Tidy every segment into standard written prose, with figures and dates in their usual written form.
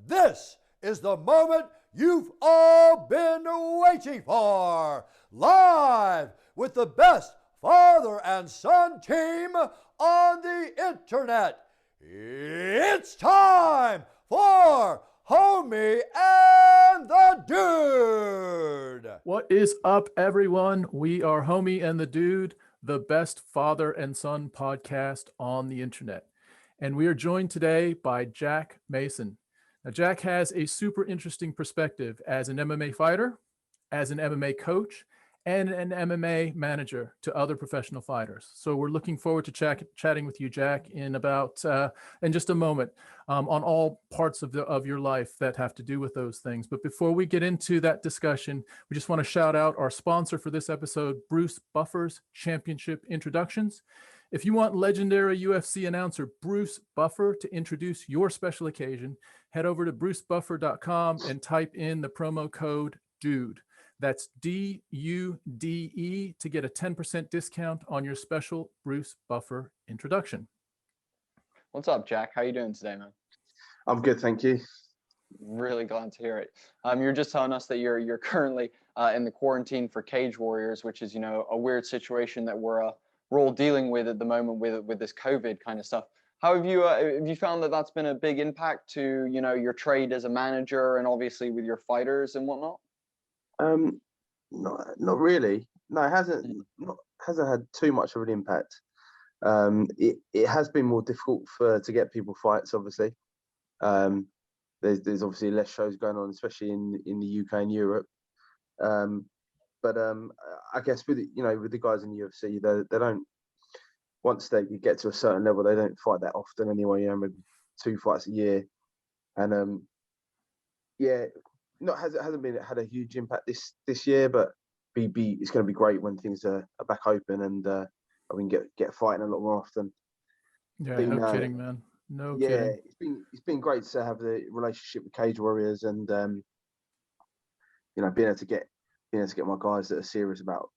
This is the moment you've all been waiting for. Live with the best father and son team on the internet. It's time for Homie and the Dude. What is up, everyone? We are Homie and the Dude, the best father and son podcast on the internet. And we are joined today by Jack Mason. Now, Jack has a super interesting perspective as an MMA fighter, as an MMA coach, and an MMA manager to other professional fighters. So we're looking forward to chatting with you, Jack, in just a moment on all parts of your life that have to do with those things. But before we get into that discussion, we just want to shout out our sponsor for this episode, Bruce Buffer's Championship Introductions. If you want legendary UFC announcer Bruce Buffer to introduce your special occasion, head over to brucebuffer.com and type in the promo code DUDE. That's DUDE to get a 10% discount on your special Bruce Buffer introduction. What's up, Jack? How you doing today, man? I'm good, thank you. Really glad to hear it. You're just telling us that you're currently in the quarantine for Cage Warriors, which is, a weird situation that we're all dealing with at the moment with this COVID kind of stuff. How have you found that that's been a big impact to your trade as a manager and obviously with your fighters and whatnot? Not really. No, it hasn't had too much of an impact. It has been more difficult to get people fights, obviously. There's obviously less shows going on, especially in the UK and Europe. But I guess with the guys in the UFC, they don't, once they get to a certain level, they don't fight that often anyway. Maybe 2 fights a year, and hasn't had a huge impact this year, but it's going to be great when things are back open and we can get fighting a lot more often. Yeah, no kidding, man. No kidding. It's been great to have the relationship with Cage Warriors and being able to get my guys that are serious about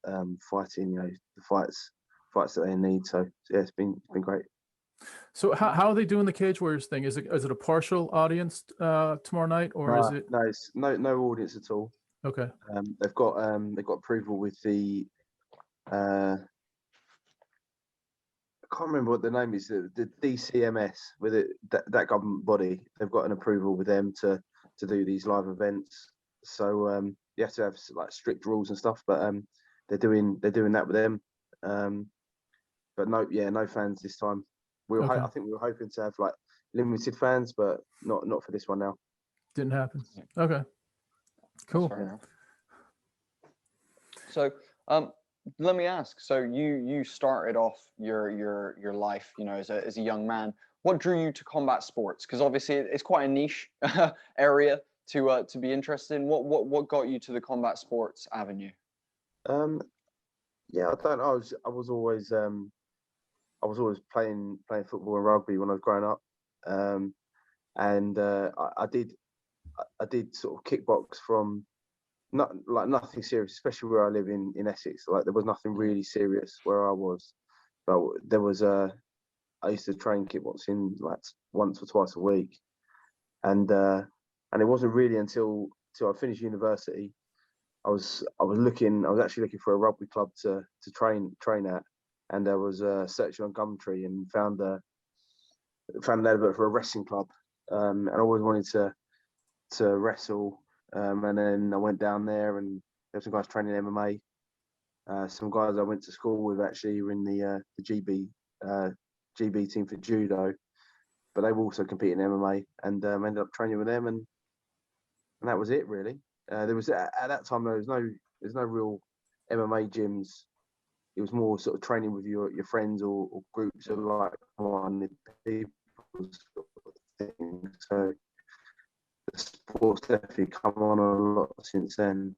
fighting, the fights that they need. So yeah, it's been great. So how are they doing the Cage Warriors thing? Is it a partial audience tomorrow night, or is it? No, it's no audience at all. Okay. They've got approval with the I can't remember what the name is. The DCMS with that government body. They've got an approval with them to do these live events. So you have to have like strict rules and stuff, but they're doing that with them. But no fans this time. Okay. I think we were hoping to have like limited fans, but not for this one now. Didn't happen. Okay. Cool. So let me ask. So you started off your life, as a young man. What drew you to combat sports? Because obviously it's quite a niche area to be interested in. What got you to the combat sports avenue? I don't know. I was always playing football and rugby when I was growing up, and I did sort of kickbox from nothing serious, especially where I live in Essex. Like there was nothing really serious where I was, but there was I used to train kickboxing like once or twice a week, and it wasn't really until I finished university. I was actually looking for a rugby club to train at. And I was searching on Gumtree and found an advert for a wrestling club. And I always wanted to wrestle. And then I went down there and there were some guys training MMA. Some guys I went to school with actually were in the GB team for judo, but they were also competing in MMA. And ended up training with them, and that was it really. There was at that time there's no real MMA gyms. It was more sort of training with your friends or groups of like-minded people sort of thing. So the sport's definitely come on a lot since then.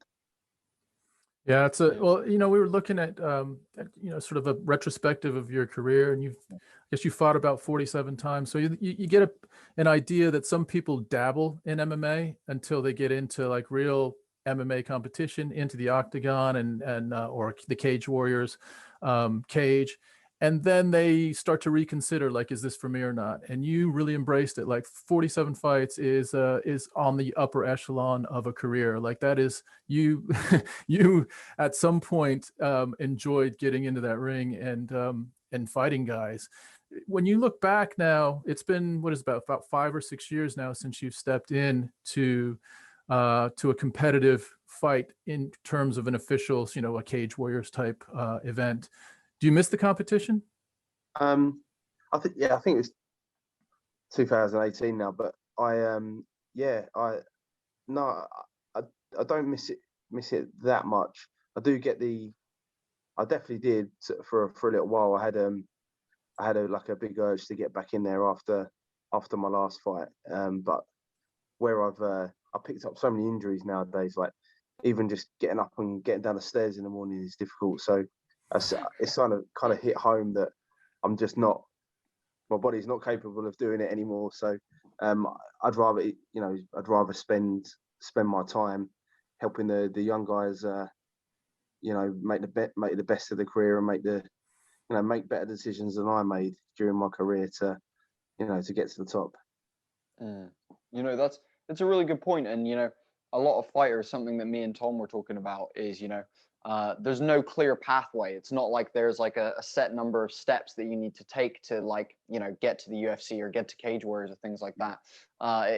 Yeah, we were looking at sort of a retrospective of your career, and I guess you fought about 47 times. So you get an idea that some people dabble in MMA until they get into like real MMA competition, into the octagon and or the Cage Warriors cage, and then they start to reconsider, like, is this for me or not? And you really embraced it. Like 47 fights is on the upper echelon of a career. Like that is you you at some point enjoyed getting into that ring and fighting guys. When you look back now, it's been about 5 or 6 years now since you've stepped in to a competitive fight in terms of an official, a Cage Warriors type event. Do you miss the competition? I think it's 2018 now, but no, I don't miss it that much. I definitely did for a little while. I had a big urge to get back in there after my last fight. But where I picked up so many injuries nowadays, like even just getting up and getting down the stairs in the morning is difficult. So it's kind of hit home that I'm just not, my body's not capable of doing it anymore. So I'd rather spend my time helping the young guys, make the best of the career and make better decisions than I made during my career to get to the top. That's a really good point. And a lot of fighters, something that me and Tom were talking about is there's no clear pathway. It's not like there's like a set number of steps that you need to take to get to the UFC or get to Cage Warriors or things like that.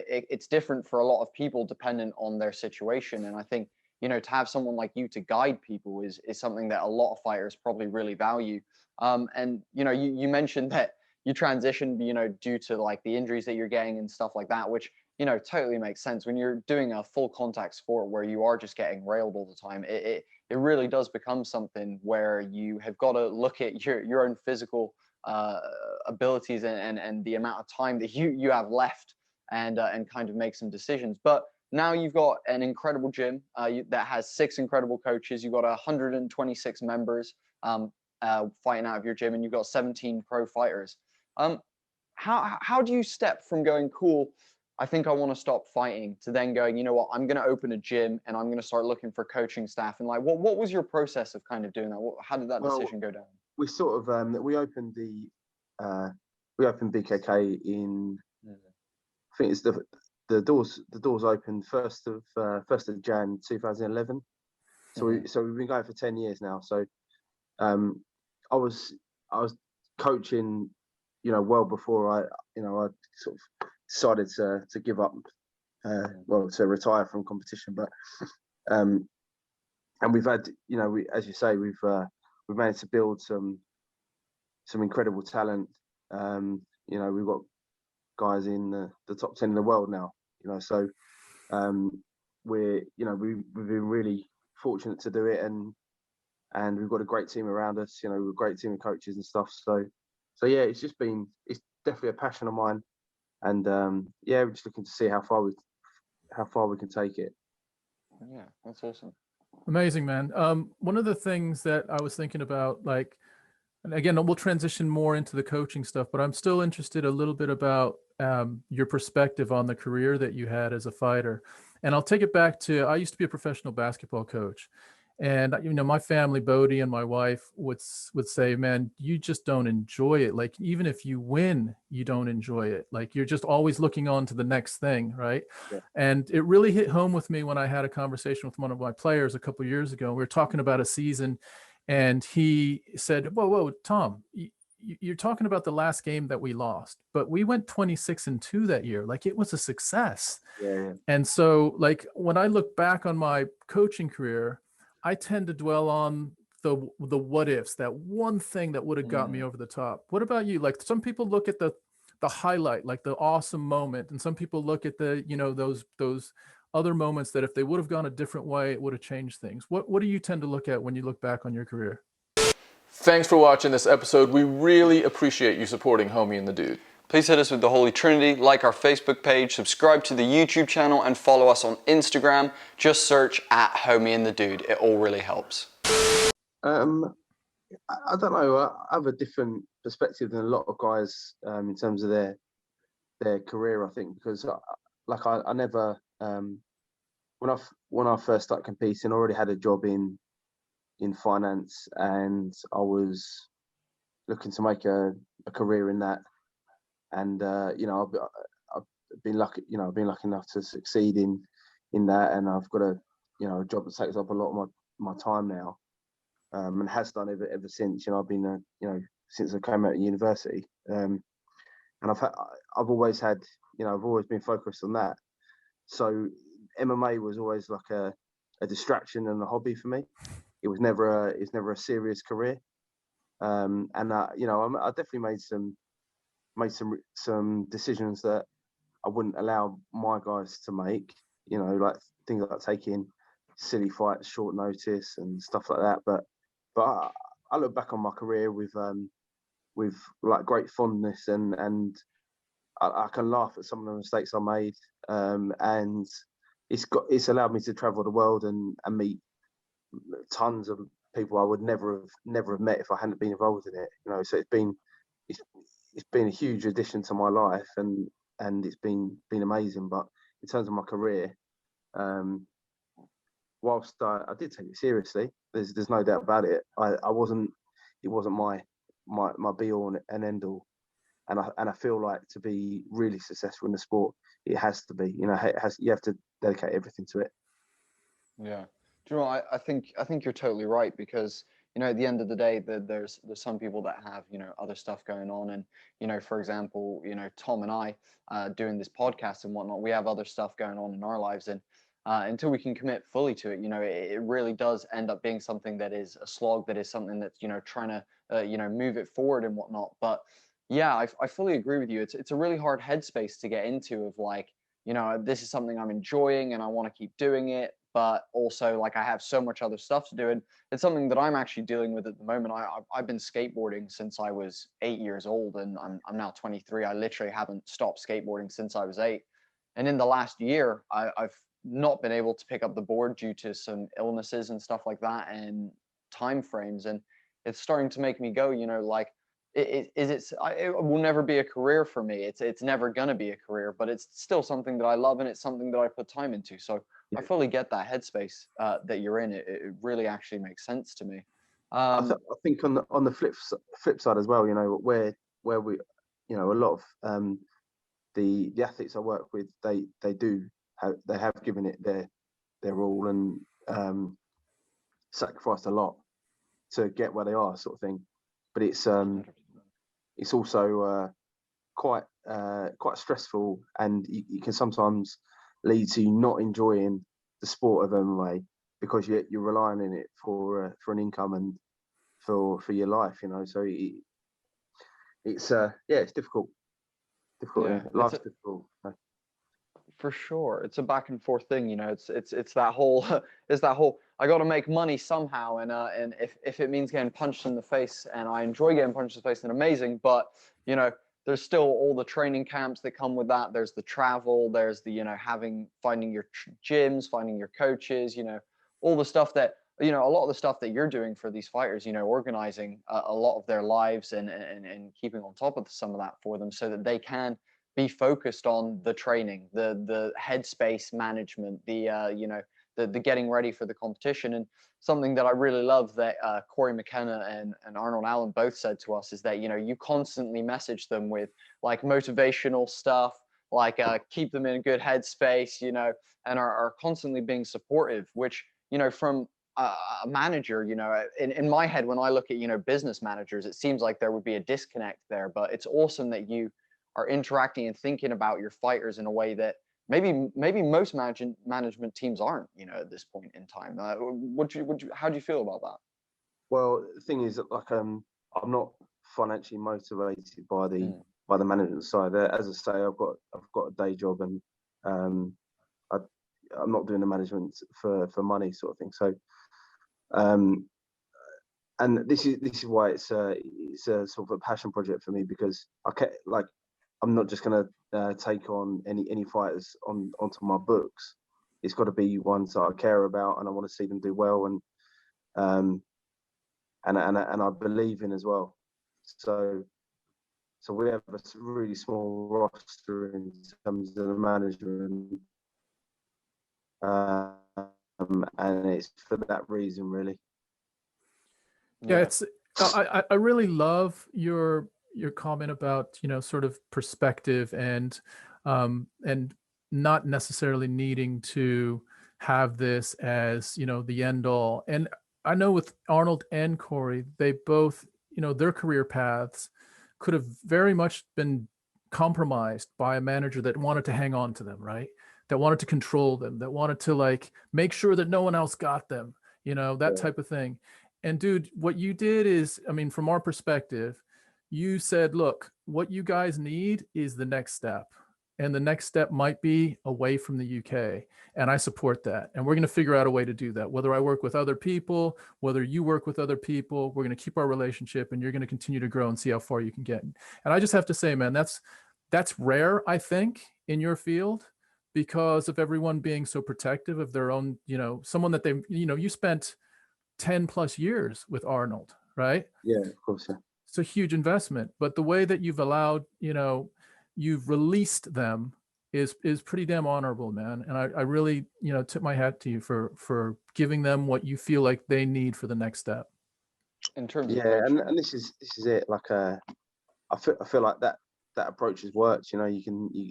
It's different for a lot of people dependent on their situation. And I think to have someone like you to guide people is something that a lot of fighters probably really value. And you mentioned that you transitioned due to like the injuries that you're getting and stuff like that, which totally makes sense. When you're doing a full contact sport where you are just getting railed all the time, it really does become something where you have got to look at your own physical abilities and the amount of time that you have left and kind of make some decisions. But now you've got an incredible gym that has 6 incredible coaches. You've got 126 members fighting out of your gym, and you've got 17 pro fighters. How do you step from going, cool, I think I want to stop fighting, to then going, you know what, I'm going to open a gym and I'm going to start looking for coaching staff? And like, what was your process of kind of doing that? How did that decision go down? We sort of we opened BKK in, I think it's the doors opened 1st of Jan 2011. So we've been going for 10 years now. So I was coaching well before I sort of decided to give up, to retire from competition. But and we've had, as you say, we've managed to build some incredible talent. We've got guys in the top 10 in the world now. So we've been really fortunate to do it, and we've got a great team around us. We've a great team of coaches and stuff. So yeah, it's definitely a passion of mine. And we're just looking to see how far we can take it. Yeah, that's awesome. Amazing, man. One of the things that I was thinking about, like, and again, we'll transition more into the coaching stuff, but I'm still interested a little bit about your perspective on the career that you had as a fighter. And I'll take it back to, I used to be a professional basketball coach. And, my family, Bodie and my wife would say, man, you just don't enjoy it. Like, even if you win, you don't enjoy it. Like, you're just always looking on to the next thing. Right. Yeah. And it really hit home with me when I had a conversation with one of my players a couple of years ago. We were talking about a season, and he said, whoa, Tom, you're talking about the last game that we lost, but we went 26-2 that year. Like, it was a success. Yeah. And so, like, when I look back on my coaching career, I tend to dwell on the what ifs, that one thing that would have got me over the top. What about you? Like, some people look at the highlight, like the awesome moment, and some people look at the, those other moments that if they would have gone a different way, it would have changed things. What do you tend to look at when you look back on your career? Thanks for watching this episode. We really appreciate you supporting Homie and the Dude. Please hit us with the Holy Trinity, like our Facebook page, subscribe to the YouTube channel, and follow us on Instagram. Just search @HOMIEandTheDUDE. It all really helps. I don't know. I have a different perspective than a lot of guys in terms of their career, I think, because I never, when I first started competing, I already had a job in finance, and I was looking to make a career in that. And you know, I've been lucky. You know, I've been lucky enough to succeed in that, and I've got a job that takes up a lot of my time now, and has done ever since. You know, I've been since I came out of university, and I've always had, I've always been focused on that. So MMA was always like a distraction and a hobby for me. It was never a serious career. And I definitely made some decisions that I wouldn't allow my guys to make. Like things like taking silly fights, short notice, and stuff like that. But I look back on my career with like great fondness, and I can laugh at some of the mistakes I made. And it's allowed me to travel the world and meet tons of people I would never have met if I hadn't been involved in it. So it's been a huge addition to my life, and it's been amazing. But in terms of my career, whilst I did take it seriously, there's no doubt about it. It wasn't my be all and end all. And I feel like to be really successful in the sport, it has to be, you have to dedicate everything to it. Yeah. Do you know what? I think you're totally right, because at the end of the day, there's some people that have other stuff going on, and for example, Tom and I doing this podcast and whatnot, we have other stuff going on in our lives, and until we can commit fully to it, it really does end up being something that is a slog, that is something that's trying to move it forward and whatnot. But yeah, I fully agree with you. It's a really hard headspace to get into, of like, this is something I'm enjoying and I want to keep doing it, but also like I have so much other stuff to do. And it's something that I'm actually dealing with at the moment. I've been skateboarding since I was 8 years old, and I'm now 23. I literally haven't stopped skateboarding since I was 8. And in the last year, I've not been able to pick up the board due to some illnesses and stuff like that, and time frames. And it's starting to make me go, like, it will never be a career for me. It's never gonna be a career, but it's still something that I love, and it's something that I put time into. So I fully get that headspace that you're in. It really actually makes sense to me. I think on the flip side as well, where we, a lot of the athletes I work with, they have given it their all, and sacrificed a lot to get where they are, sort of thing. But it's also quite stressful, and you can sometimes lead to not enjoying the sport of MMA because you're relying on it for an income and for your life. So it's difficult. Yeah, Life's difficult. For sure, it's a back and forth thing. It's that whole it's that whole, I got to make money somehow, and if it means getting punched in the face, and I enjoy getting punched in the face, then amazing. But there's still all the training camps that come with that. There's the travel. There's the finding your gyms, finding your coaches. All the stuff that a lot of the stuff that you're doing for these fighters. Organizing a lot of their lives and keeping on top of some of that for them, so that they can be focused on the training, the headspace management, the getting ready for the competition. And something that I really love that Cory McKenna and Arnold Allen both said to us is that you constantly message them with like motivational stuff, like keep them in a good headspace, and are constantly being supportive, which from a manager, in my head, when I look at business managers, it seems like there would be a disconnect there. But it's awesome that you are interacting and thinking about your fighters in a way that maybe most management teams aren't, at this point in time. How do you feel about that? Well, the thing is that, like, I'm not financially motivated by the management side. As I say, I've got a day job, and I'm not doing the management for money, sort of thing. So, and this is why it's a sort of a passion project for me, because I'm not just going to take on any fighters onto my books. It's got to be ones that I care about, and I want to see them do well, and I believe in as well. So we have a really small roster in terms of the management, and it's for that reason, really. Yeah, I really love your comment about, you know, sort of perspective and not necessarily needing to have this as, you know, the end all. And I know with Arnold and Cory, they both, you know, their career paths could have very much been compromised by a manager that wanted to hang on to them, right? That wanted to control them, that wanted to like make sure that no one else got them, you know, that type of thing. And dude, what you did is, I mean, from our perspective, you said, look, what you guys need is the next step. And the next step might be away from the UK. And I support that. And we're going to figure out a way to do that. Whether I work with other people, whether you work with other people, we're going to keep our relationship and you're going to continue to grow and see how far you can get. And I just have to say, man, that's rare, I think, in your field because of everyone being so protective of their own, you know, someone that they, you know, you spent 10 plus years with Arnold, right? Yeah, of course. Yeah. It's a huge investment, but the way that you've allowed, you know, you've released them is pretty damn honorable, man. And I really, you know, tip my hat to you for giving them what you feel like they need for the next step. In terms of and this is it. Like I feel like that approach has worked. You know,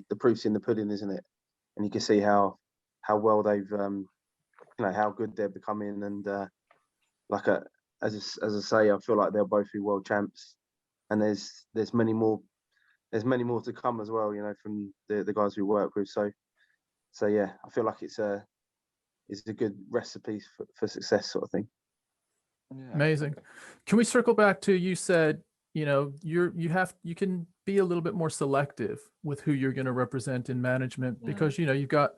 the proof's in the pudding, isn't it? And you can see how well they've you know, how good they're becoming. And like as I say, I feel like they'll both be world champs. And there's many more to come as well, you know, from the guys we work with. So yeah, I feel like it's a good recipe for success, sort of thing. Yeah. Amazing. Can we circle back to, you said, you know, you can be a little bit more selective with who you're going to represent in management because, you know,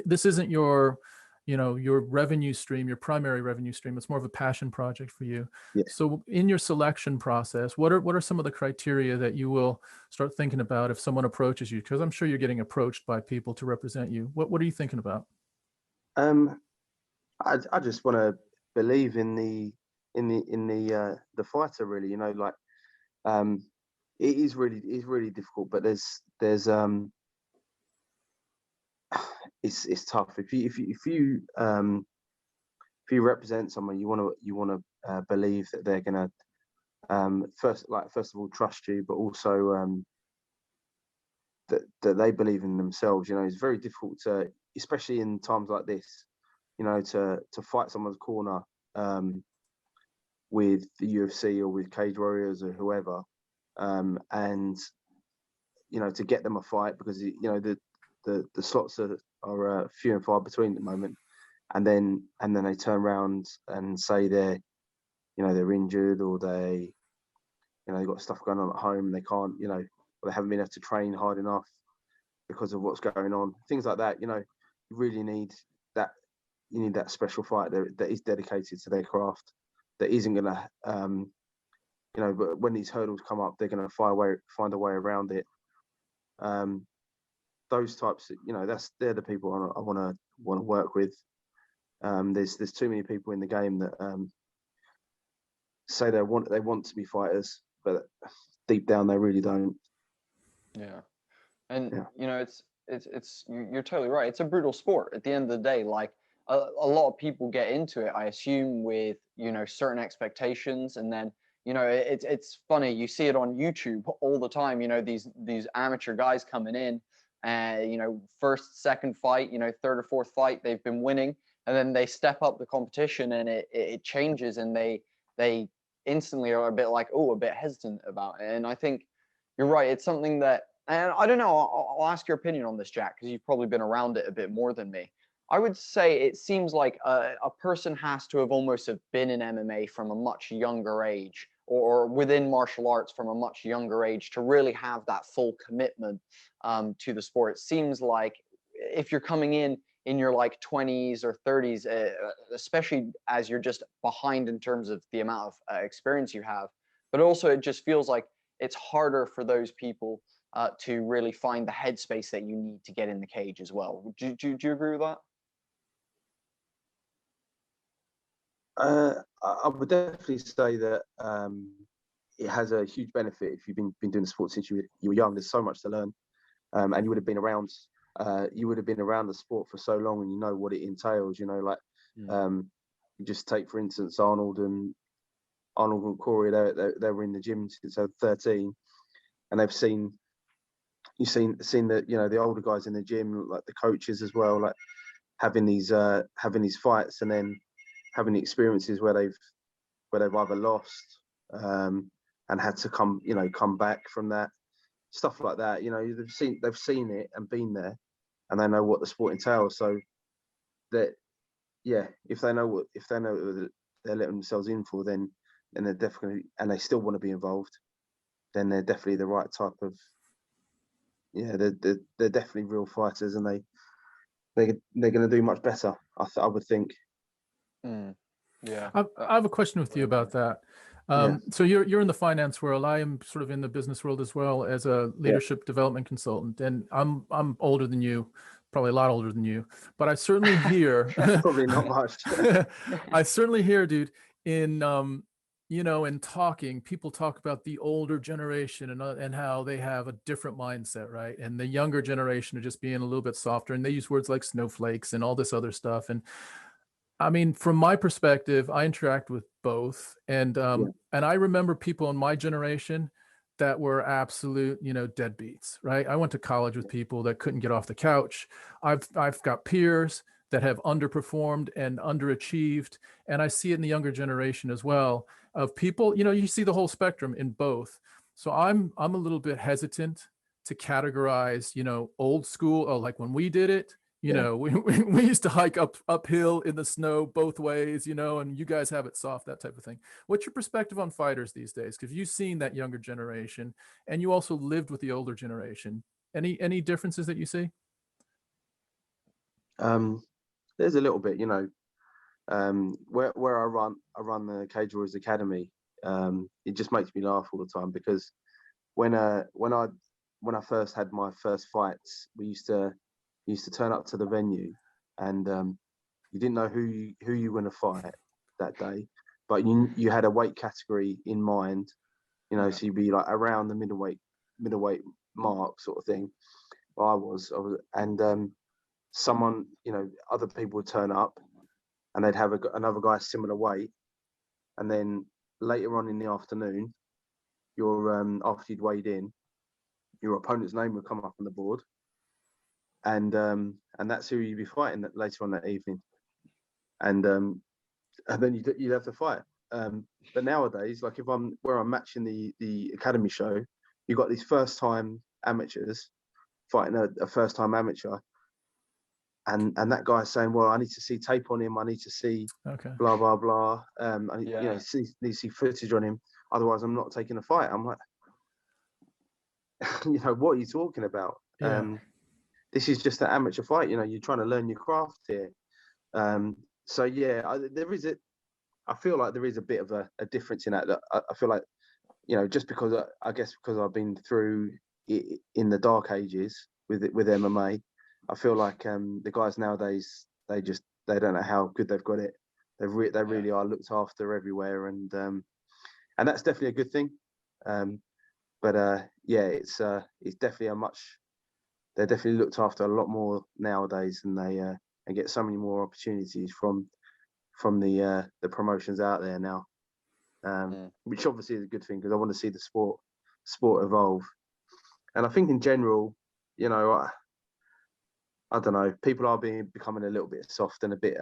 this isn't your, you know, your revenue stream, your primary revenue stream. It's more of a passion project for you. Yeah. So in your selection process, what are some of the criteria that you will start thinking about if someone approaches you? Because I'm sure you're getting approached by people to represent you. What are you thinking about? I just want to believe in the fighter, really. You know, like it is really difficult, but there's it's tough if you represent someone, you want to believe that they're gonna first of all trust you, but also that they believe in themselves. You know, it's very difficult to, especially in times like this, you know, to fight someone's corner with the UFC or with Cage Warriors or whoever, and you know, to get them a fight, because you know the slots are few and far between at the moment, and then they turn around and say they're injured, or they, you know, they've got stuff going on at home and they can't, you know, or they haven't been able to train hard enough because of what's going on, things like that. You know, you really need that. You need that special fighter that is dedicated to their craft, that isn't gonna, you know, but when these hurdles come up, they're gonna find a way around it. Those types, you know, they're the people I want to work with. There's too many people in the game that say they want to be fighters, but deep down they really don't. Yeah, and you know, you're totally right. It's a brutal sport at the end of the day. Like a lot of people get into it, I assume, with, you know, certain expectations, and then, you know, it's funny, you see it on YouTube all the time. You know, these amateur guys coming in, and you know, first, second fight, you know, third or fourth fight, they've been winning, and then they step up the competition, and it changes, and they instantly are a bit hesitant about it. And I think you're right. It's something that, and I don't know, I'll ask your opinion on this, Jack, because you've probably been around it a bit more than me. I would say it seems like a person has to have almost been in MMA from a much younger age, or within martial arts from a much younger age, to really have that full commitment to the sport. It seems like if you're coming in your like 20s or 30s, especially as you're just behind in terms of the amount of experience you have, but also it just feels like it's harder for those people to really find the headspace that you need to get in the cage as well. Do you agree with that? I would definitely say that it has a huge benefit if you've been doing the sport since you were young. There's so much to learn, and you would have been around the sport for so long, and you know what it entails. You know, like you just take, for instance, Arnold Arnold and Cory, they were in the gym since they were 13, and they've seen the, you know, the older guys in the gym, like the coaches as well, like having these fights, and then having the experiences where they've either lost and had to come back from that, stuff like that. You know, they've seen it and been there, and they know what the sport entails. So that, yeah, if they know what they're letting themselves in for, then they're definitely, and they still want to be involved, then they're definitely the right type of, yeah, they're definitely real fighters, and they're going to do much better, I would think. Yeah, I have a question with you about that. So you're in the finance world. I am sort of in the business world as well, as a leadership development consultant, and I'm older than you, probably a lot older than you, but I certainly hear Probably not much. I certainly hear, dude, in you know, in talking, people talk about the older generation and how they have a different mindset, right? And the younger generation are just being a little bit softer, and they use words like snowflakes and all this other stuff. And I mean, from my perspective, I interact with both, and I remember people in my generation that were absolute, you know, deadbeats, right? I went to college with people that couldn't get off the couch. I've got peers that have underperformed and underachieved, and I see it in the younger generation as well, of people, you know, you see the whole spectrum in both. So I'm a little bit hesitant to categorize, you know, old school, oh, like when we did it, you know, we used to hike uphill in the snow both ways, you know, and you guys have it soft, that type of thing. What's your perspective on fighters these days? Because you've seen that younger generation, and you also lived with the older generation. Any differences that you see? There's a little bit, you know, where I run the Cage Warriors Academy. It just makes me laugh all the time, because when I first had my first fights, we used to turn up to the venue, and you didn't know who you were going to fight that day, but you had a weight category in mind, you know, so you'd be like around the middleweight mark sort of thing. Well, I was, and someone, you know, other people would turn up, and they'd have another guy similar weight, and then later on in the afternoon, after you'd weighed in, your opponent's name would come up on the board, and that's who you'd be fighting later on that evening, and then you'd have to fight. But nowadays, like if I'm matching the academy show, you've got these first time amateurs fighting a first time amateur, and that guy's saying, well, I need to see tape on him, I need to see blah blah blah, you know, need to see footage on him, otherwise I'm not taking a fight. I'm like, you know, what are you talking about? This is just an amateur fight, you know, you're trying to learn your craft here. So yeah, I feel like there is a bit of a difference in that. I feel like, you know, just because because I've been through it in the dark ages with MMA, I feel like the guys nowadays, they don't know how good they've got it. They really are looked after everywhere, and that's definitely a good thing. But yeah, it's definitely they're definitely looked after a lot more nowadays, and they get so many more opportunities from the promotions out there now, which obviously is a good thing, because I want to see the sport evolve. And I think in general, you know, I don't know, people are becoming a little bit soft and a bit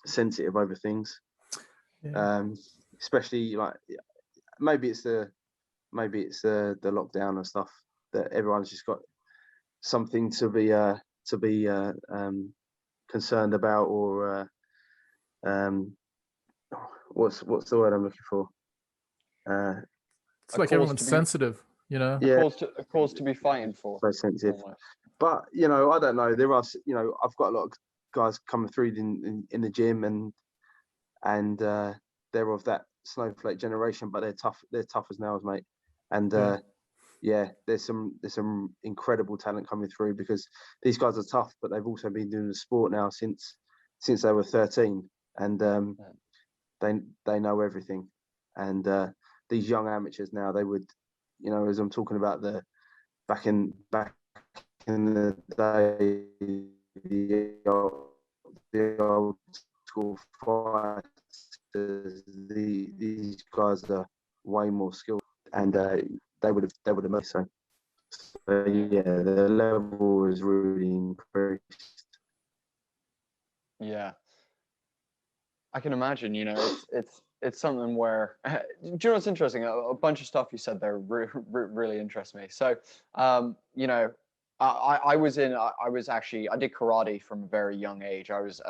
sensitive over things, especially like maybe it's the lockdown and stuff, that everyone's just got something to be concerned about, or what's the word I'm looking for? It's like everyone's sensitive, you know. A cause to be fighting for. Very sensitive. Almost. But you know, I don't know. There are, you know, I've got a lot of guys coming through in the gym, and they're of that snowflake generation, but they're tough. They're tough as nails, mate. And yeah, there's some incredible talent coming through, because these guys are tough, but they've also been doing the sport now since they were 13, and they know everything. And these young amateurs now, they would, you know, as I'm talking about the back in the day, the old school fights, these guys are way more skilled, and they would have made so. So yeah, the level is really increased. Yeah, I can imagine. You know, it's something where do you know what's interesting? A bunch of stuff you said there really interests me. So, you know, I was actually I did karate from a very young age. I was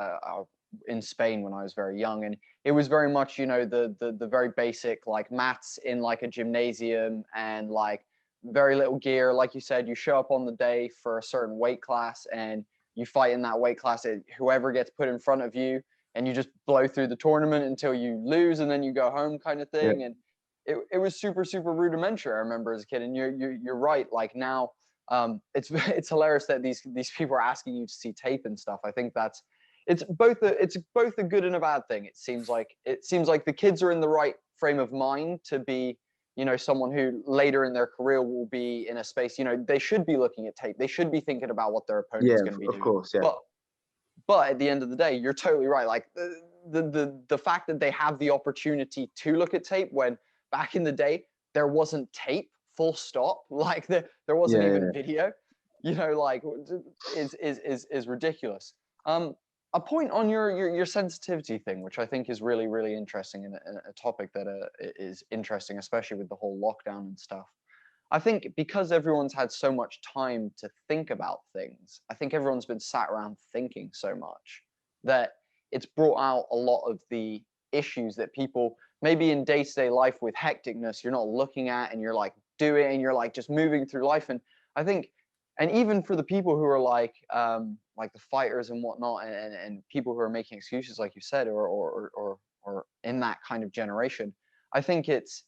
in Spain when I was very young, and it was very much, you know, the very basic, like, mats in like a gymnasium, and like very little gear. Like you said, you show up on the day for a certain weight class and you fight in that weight class. Whoever gets put in front of you, and you just blow through the tournament until you lose, and then you go home, kind of thing. Yeah. And it was super rudimentary, I remember, as a kid. And you're right. Like now, it's hilarious that these people are asking you to see tape and stuff. I think it's both a good and a bad thing. It seems like the kids are in the right frame of mind to be, you know, someone who later in their career will be in a space, you know, they should be looking at tape. They should be thinking about what their opponent's going to be doing. Of course, yeah. But at the end of the day, you're totally right. Like the fact that they have the opportunity to look at tape, when back in the day there wasn't tape, full stop. Like there wasn't even video, you know, like is ridiculous. A point on your sensitivity thing, which I think is really interesting, and a topic that is interesting, especially with the whole lockdown and stuff. I think because everyone's had so much time to think about things, I think everyone's been sat around thinking so much that it's brought out a lot of the issues that people maybe in day-to-day life with hecticness, you're not looking at, and you're like doing, and you're like just moving through life. And I think, and even for the people who are like the fighters and whatnot, and people who are making excuses, like you said, or in that kind of generation, I think it's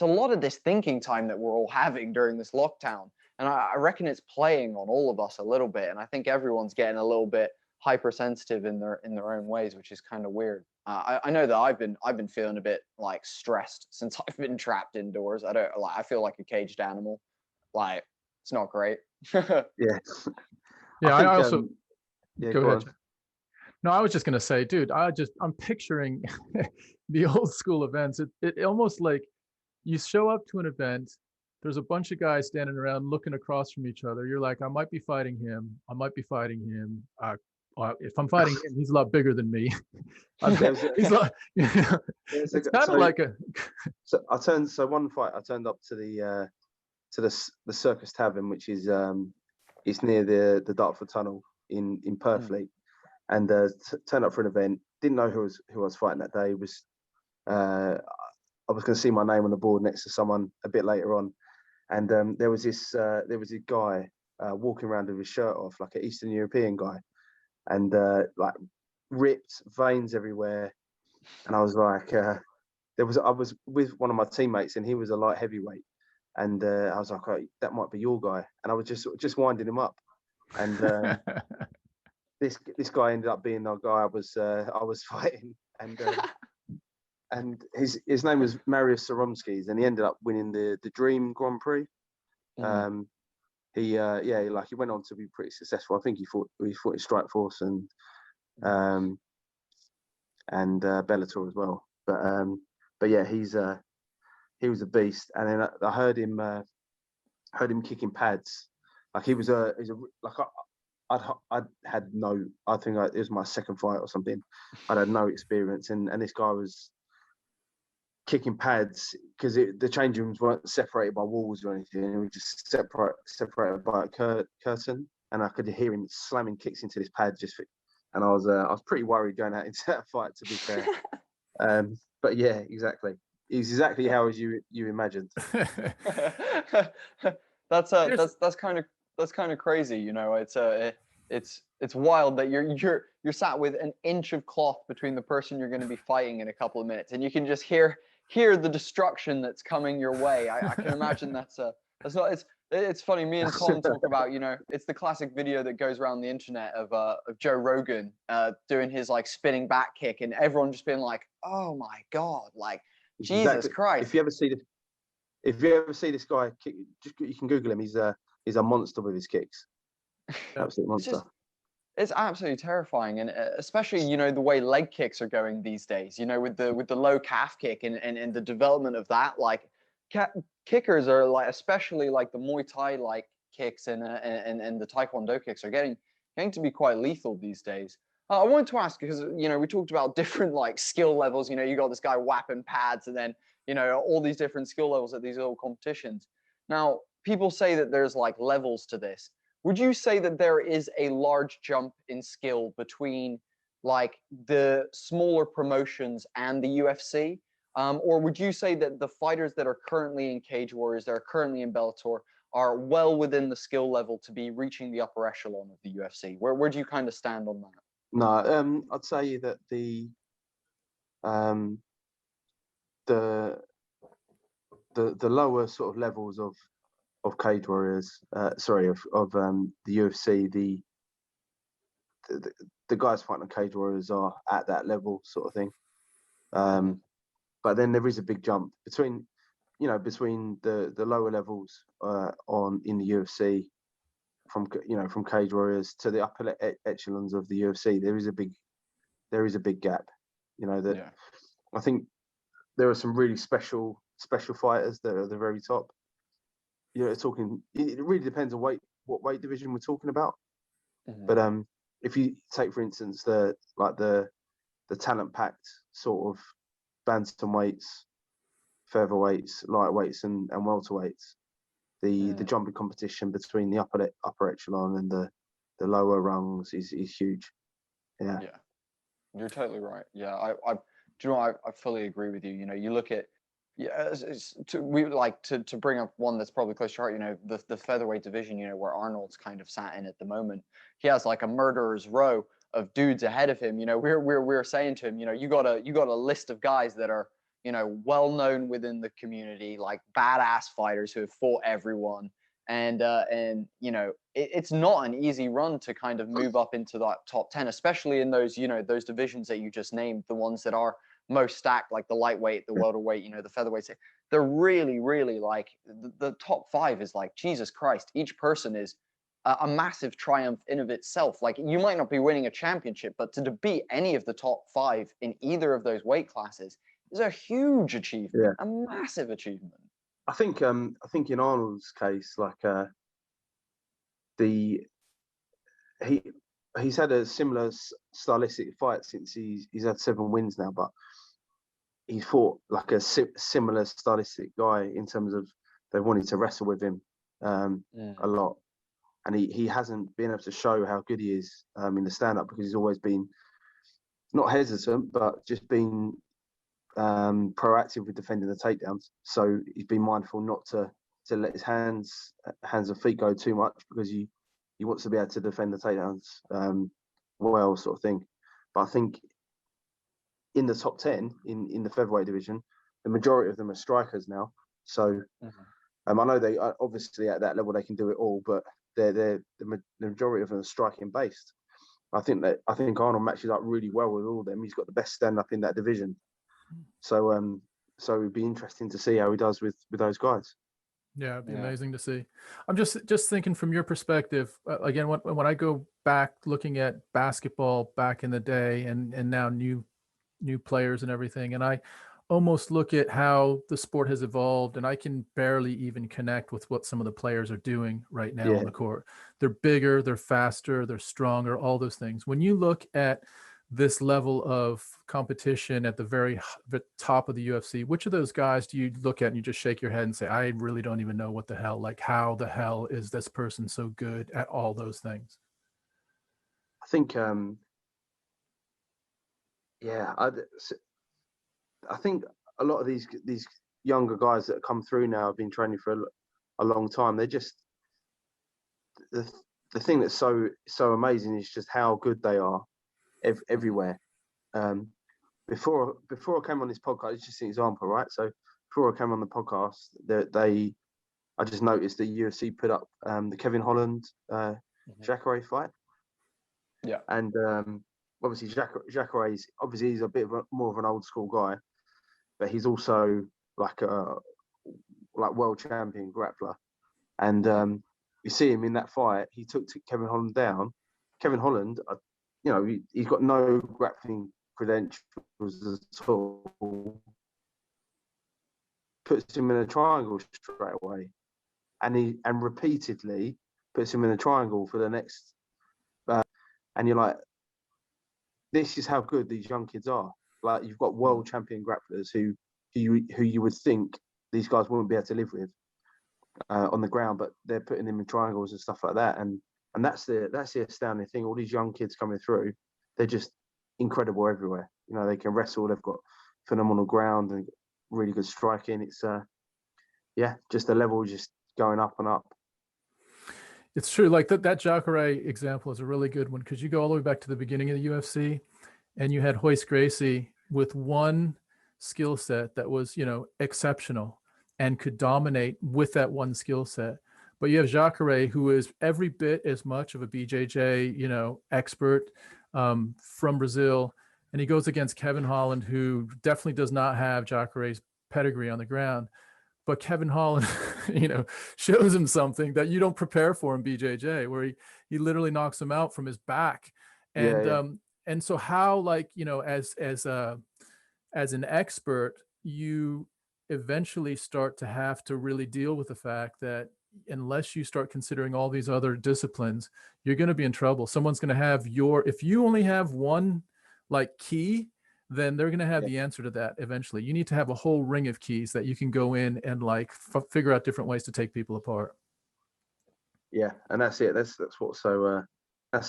a lot of this thinking time that we're all having during this lockdown. And I reckon it's playing on all of us a little bit. And I think everyone's getting a little bit hypersensitive in their own ways, which is kind of weird. I know that I've been feeling a bit like stressed since I've been trapped indoors. I feel like a caged animal. Like, it's not great. Yeah. Yeah, I also yeah, go ahead. on. No, I was just gonna say, dude, I'm picturing the old school events. It almost like you show up to an event, there's a bunch of guys standing around looking across from each other. You're like, I might be fighting him. I might be fighting him. If I'm fighting him, he's a lot bigger than me. He's like, you know, it's kind of like a. So one fight, I turned up to the Circus Tavern, which is it's near the Dartford Tunnel in Purfleet, and turned up for an event. Didn't know who I was fighting that day. I was going to see my name on the board next to someone a bit later on, and there was a guy walking around with his shirt off, like an Eastern European guy, and like ripped, veins everywhere. And I was like, I was with one of my teammates, and he was a light heavyweight, and I was like, oh, that might be your guy, and I was just winding him up, and this guy ended up being the guy I was fighting, and his name was Mariusz Saromskis, and he ended up winning the Dream Grand Prix. He went on to be pretty successful. I think he fought in Strikeforce and Bellator as well. But yeah, he was a beast. And then I heard him kicking pads. Like I think it was my second fight or something. I'd had no experience, and this guy was kicking pads because the change rooms weren't separated by walls or anything. It was just separated by a curtain, and I could hear him slamming kicks into this pad and I was pretty worried going out into that fight, to be fair. But yeah, exactly. He's exactly how as you imagined. That's kind of crazy, you know. It's wild that you're sat with an inch of cloth between the person you're going to be fighting in a couple of minutes, and you can just hear the destruction that's coming your way. I can imagine it's funny. Me and Tom talk about, you know, it's the classic video that goes around the internet of Joe Rogan doing his like spinning back kick, and everyone just being like, oh my God, like Jesus Christ. If you ever see this guy you can Google him. He's a monster with his kicks. Absolute monster. It's absolutely terrifying, and especially the way leg kicks are going these days. With the low calf kick and the development of that, like kickers are like, especially like the Muay Thai like kicks and the Taekwondo kicks are getting to be quite lethal these days. I wanted to ask because we talked about different like skill levels. You got this guy whapping pads, and then all these different skill levels at these little competitions. Now people say that there's like levels to this. Would you say that there is a large jump in skill between like the smaller promotions and the UFC? Or would you say that the fighters that are currently in Cage Warriors, that are currently in Bellator, are well within the skill level to be reaching the upper echelon of the UFC? Where do you kind of stand on that? No, I'd say that um, the lower sort of levels of Cage Warriors, of the UFC, the guys fighting Cage Warriors are at that level sort of thing. But then there is a big jump between the lower levels in the UFC from Cage Warriors to the upper echelons of the UFC. There is a big gap. I think there are some really special fighters that are at the very top. It really depends on what weight division we're talking about. But if you take, for instance, the talent packed sort of bantamweights, featherweights, lightweights, and welterweights, the jumping competition between the upper echelon and the lower rungs is huge. Yeah, you're totally right. Yeah, I fully agree with you. You look at we like to bring up one that's probably close to heart. The featherweight division. Where Arnold's kind of sat in at the moment. He has like a murderer's row of dudes ahead of him. We're saying to him, you got a list of guys that are well known within the community, like badass fighters who have fought everyone. And it's not an easy run to kind of move up into that top 10, especially in those those divisions that you just named, the ones that are most stacked, like the lightweight, the welterweight, the featherweight. They're really, really like the top 5 is like, Jesus Christ, each person is a massive triumph in of itself. Like, you might not be winning a championship, but to beat any of the top 5 in either of those weight classes is a huge achievement, a massive achievement. I think in Arnold's case, like he's had a similar stylistic fight since he's had 7 wins now, but he's fought like a similar stylistic guy in terms of they wanted to wrestle with him a lot, and he hasn't been able to show how good he is in the stand-up, because he's always been not hesitant, but just been proactive with defending the takedowns. So he's been mindful not to let his hands and feet go too much, because he wants to be able to defend the takedowns well, sort of thing. But I think in the top 10 in the featherweight division, the majority of them are strikers now. So I know they obviously at that level they can do it all, but the majority of them are striking based. I think Arnold matches up really well with all of them. He's got the best stand up in that division. So it'd be interesting to see how he does with those guys. Yeah, it'd be amazing to see. I'm just thinking from your perspective, again, when I go back looking at basketball back in the day and now new players and everything, and I almost look at how the sport has evolved, and I can barely even connect with what some of the players are doing right now on the court. They're bigger, they're faster, they're stronger, all those things. When you look at this level of competition at the very top of the UFC, which of those guys do you look at and you just shake your head and say, I really don't even know what the hell, like how the hell is this person so good at all those things? I think, I think a lot of these younger guys that come through now have been training for a long time. They're just, the thing that's so amazing is just how good they are everywhere. Before I came on this podcast, it's just an example, right? So before I came on the podcast, I just noticed that UFC put up the Kevin Holland Jacare fight. Yeah. And obviously Jacare's he's a bit more of an old school guy, but he's also like a world champion grappler. And you see him in that fight, he took Kevin Holland down, Kevin Holland, he's got no grappling credentials at all. Puts him in a triangle straight away, and repeatedly puts him in a triangle for the next. And you're like, this is how good these young kids are. Like, you've got world champion grapplers who you would think these guys wouldn't be able to live with on the ground, but they're putting them in triangles and stuff like that. And that's the astounding thing. All these young kids coming through, they're just incredible everywhere. You know, they can wrestle. They've got phenomenal ground and really good striking. It's just the level just going up and up. It's true. Like that Jacare example is a really good one, because you go all the way back to the beginning of the UFC, and you had Royce Gracie with one skill set that was, exceptional and could dominate with that one skill set. But you have Jacare, who is every bit as much of a BJJ, expert from Brazil. And he goes against Kevin Holland, who definitely does not have Jacare's pedigree on the ground. But Kevin Holland, shows him something that you don't prepare for in BJJ, where he literally knocks him out from his back. And and so how, as an expert, you eventually start to have to really deal with the fact that unless you start considering all these other disciplines, you're going to be in trouble. Someone's going to have if you only have one key, then they're going to have the answer to that eventually. You need to have a whole ring of keys that you can go in and figure out different ways to take people apart. Yeah, and that's it. That's what's what's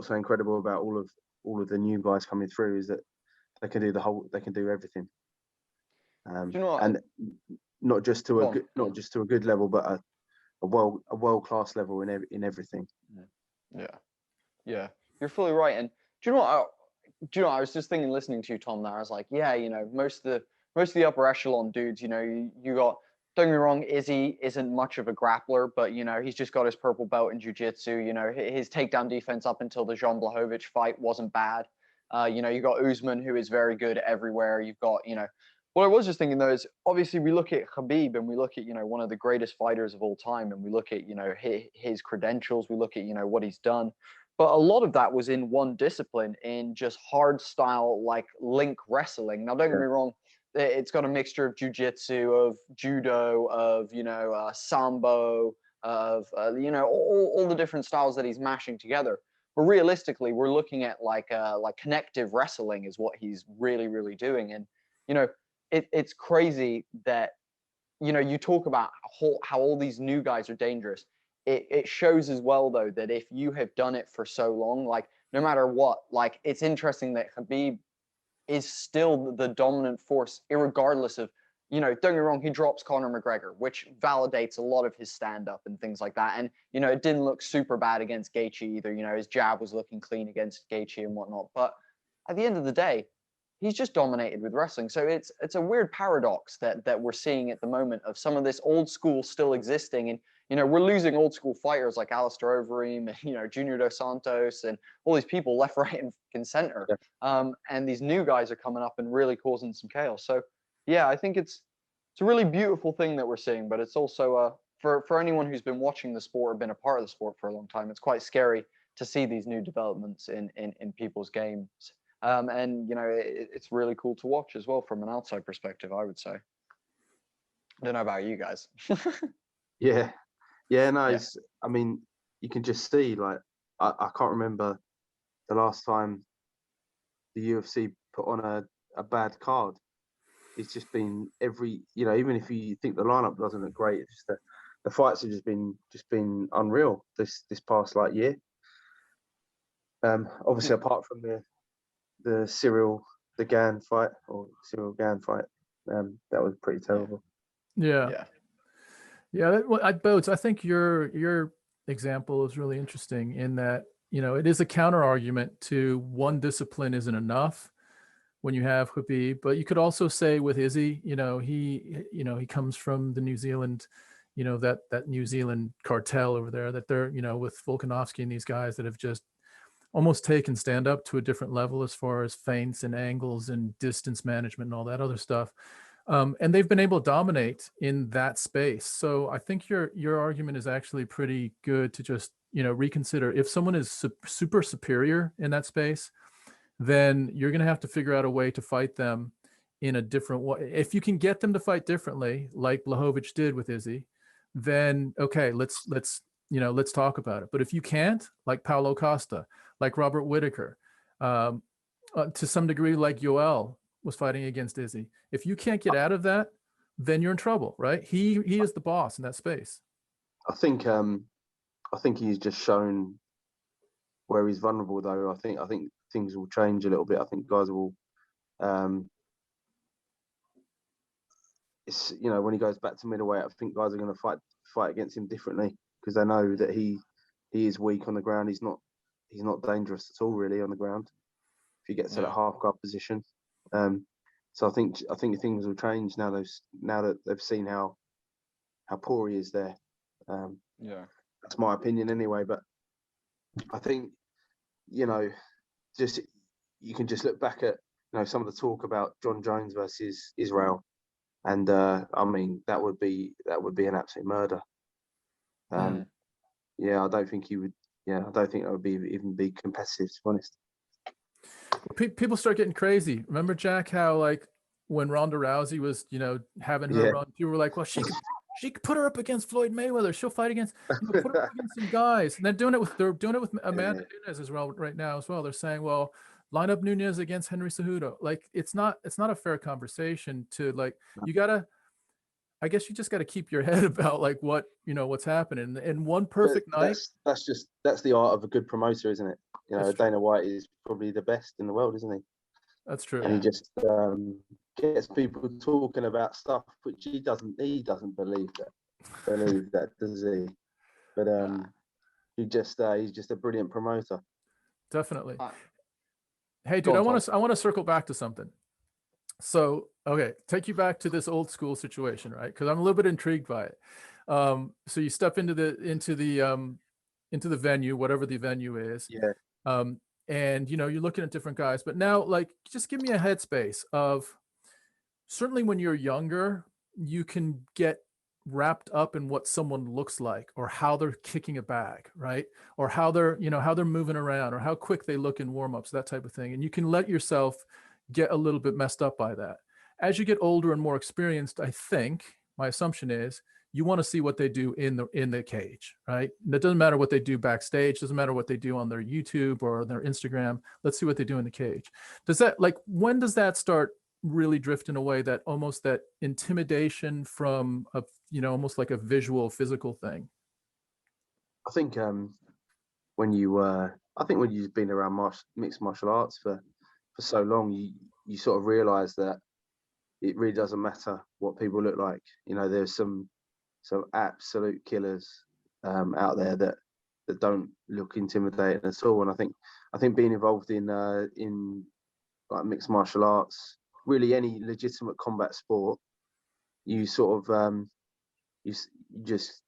so incredible about all of the new guys coming through, is that they can do everything. And not just to a good level, but a world-class level in everything. Yeah, you're fully right. And do you know what I was just thinking, listening to you, Tom, there, I was like, most of the upper echelon dudes, you got, don't get me wrong, Izzy isn't much of a grappler, but he's just got his purple belt in jiu-jitsu. His takedown defense up until the Jan Blachowicz fight wasn't bad. You got Usman, who is very good everywhere. You've got, what I was just thinking though is, obviously we look at Khabib and we look at, one of the greatest fighters of all time, and we look at, his credentials, we look at, what he's done. But a lot of that was in one discipline, in just hard style, link wrestling. Now, don't get me wrong, it's got a mixture of jiu-jitsu, of judo, of, sambo, of, all the different styles that he's mashing together. But realistically, we're looking at connective wrestling is what he's really, really doing. And, it's crazy that, you talk about how all these new guys are dangerous. It shows as well, though, that if you have done it for so long, no matter what, it's interesting that Khabib is still the dominant force, irregardless of, don't get me wrong, he drops Conor McGregor, which validates a lot of his stand-up and things like that. And, it didn't look super bad against Gaethje either. His jab was looking clean against Gaethje and whatnot. But at the end of the day, he's just dominated with wrestling. So it's a weird paradox that we're seeing at the moment, of some of this old school still existing. And, we're losing old school fighters like Alistair Overeem and, Junior Dos Santos and all these people left, right, and center. And these new guys are coming up and really causing some chaos. So, yeah, I think it's a really beautiful thing that we're seeing, but it's also, for anyone who's been watching the sport or been a part of the sport for a long time, it's quite scary to see these new developments in people's games. And, it's really cool to watch as well from an outside perspective, I would say. I don't know about you guys. I mean, you can just see, I can't remember the last time the UFC put on a bad card. It's just been even if you think the lineup doesn't look great, it's just the fights have just been unreal this past year. Obviously, apart from the Cyril Gane fight, that was pretty terrible. Boats, I think your example is really interesting in that, it is a counter argument to one discipline isn't enough when you have Khabib, but you could also say with Izzy, he comes from the New Zealand, that New Zealand cartel over there, that they're, with Volkanovski and these guys that have just almost taken stand up to a different level as far as feints and angles and distance management and all that other stuff. And they've been able to dominate in that space. So I think your argument is actually pretty good to just, reconsider. If someone is super superior in that space, then you're going to have to figure out a way to fight them in a different way. If you can get them to fight differently, like Blachowicz did with Izzy, then okay, let's talk about it. But if you can't, like Paulo Costa, like Robert Whittaker, to some degree, like Yoel was fighting against Izzy. If you can't get out of that, then you're in trouble, right? He is the boss in that space. I think he's just shown where he's vulnerable, though. I think things will change a little bit. I think guys will, it's when he goes back to middleweight, I think guys are going to fight against him differently because they know that he is weak on the ground. He's not dangerous at all really on the ground if he gets to that half guard position. So I think things will change now that they've seen how poor he is there. That's my opinion anyway. But I think just you can just look back at some of the talk about John Jones versus Israel, and I mean that would be an absolute murder. Yeah, I don't think he would. Yeah, I don't think that would even be competitive, to be honest. People start getting crazy. Remember, Jack, how like when Ronda Rousey was, having her run, people were like, well, she could put her up against Floyd Mayweather. She'll fight against, put her up against some guys. And they're doing it with Amanda Nunes as well right now as well. They're saying, well, line up Nunes against Henry Cejudo. Like it's not a fair conversation to like, I guess you just got to keep your head about like what's happening. And one perfect night. That's the art of a good promoter, isn't it? Dana White is probably the best in the world, isn't he? That's true. And he just gets people talking about stuff which he doesn't believe that, does he? But he's just a brilliant promoter. Definitely. Hey, dude, I want to circle back to something. So, okay, take you back to this old school situation, right? Because I'm a little bit intrigued by it. So you step into the venue, whatever the venue is. Yeah. And you're looking at different guys, but now like just give me a headspace of certainly when you're younger, you can get wrapped up in what someone looks like or how they're kicking a bag, right? Or how they're moving around or how quick they look in warm-ups, that type of thing. And you can let yourself get a little bit messed up by that. As you get older and more experienced, I think my assumption is you want to see what they do in the cage, right? And it doesn't matter what they do backstage, doesn't matter what they do on their YouTube or their Instagram. Let's see what they do in the cage. When does that start really drifting away, that almost that intimidation from almost like a visual physical thing? I think when you've been around mixed martial arts for so long, you sort of realize that it really doesn't matter what people look like. There's some absolute killers out there that don't look intimidating at all. And I think being involved in like mixed martial arts, really any legitimate combat sport, you sort of you just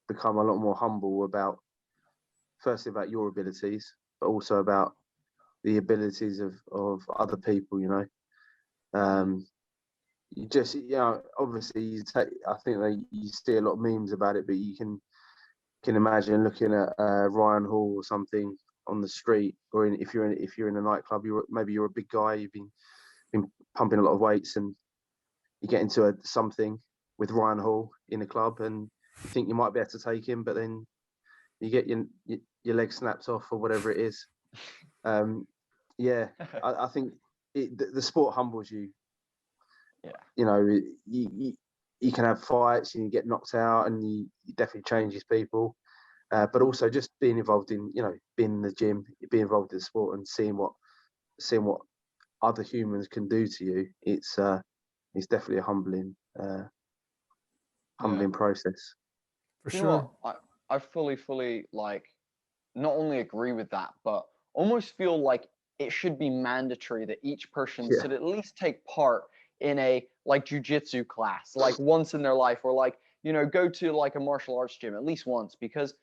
become a lot more humble firstly about your abilities, but also about the abilities of other people. You just obviously I think you see a lot of memes about it, but you can imagine looking at Ryan Hall or something on the street, or if you're in a nightclub, you're a big guy, you've been pumping a lot of weights, and you get into something with Ryan Hall in a club, and you think you might be able to take him, but then you get your leg snapped off or whatever it is. I think the sport humbles you. Yeah. You can have fights and you get knocked out, and you definitely changes people. But also just being involved in, being in the gym, being involved in the sport, and seeing what other humans can do to you. It's definitely a humbling process. For sure. I fully like not only agree with that, but almost feel like it should be mandatory that each person should at least take part in a like jujitsu class, like once in their life, or like, go to like a martial arts gym at least once. Because,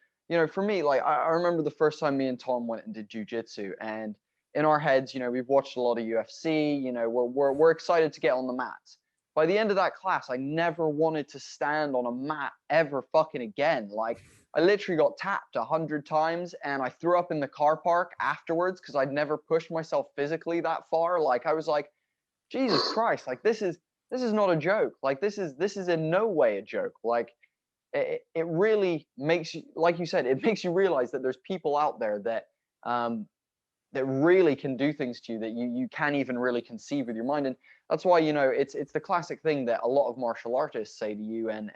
for me, like I remember the first time me and Tom went and did jujitsu, and in our heads, we've watched a lot of UFC, we're excited to get on the mats. By the end of that class, I never wanted to stand on a mat ever fucking again. Like I literally got tapped 100 times, and I threw up in the car park afterwards because I'd never pushed myself physically that far. Like, I was like, Jesus Christ, like this is not a joke. Like, this is in no way a joke. Like, it really makes you, like you said, it makes you realize that there's people out there that that really can do things to you that you can't even really conceive with your mind. And that's why, you know, it's the classic thing that a lot of martial artists say to you, and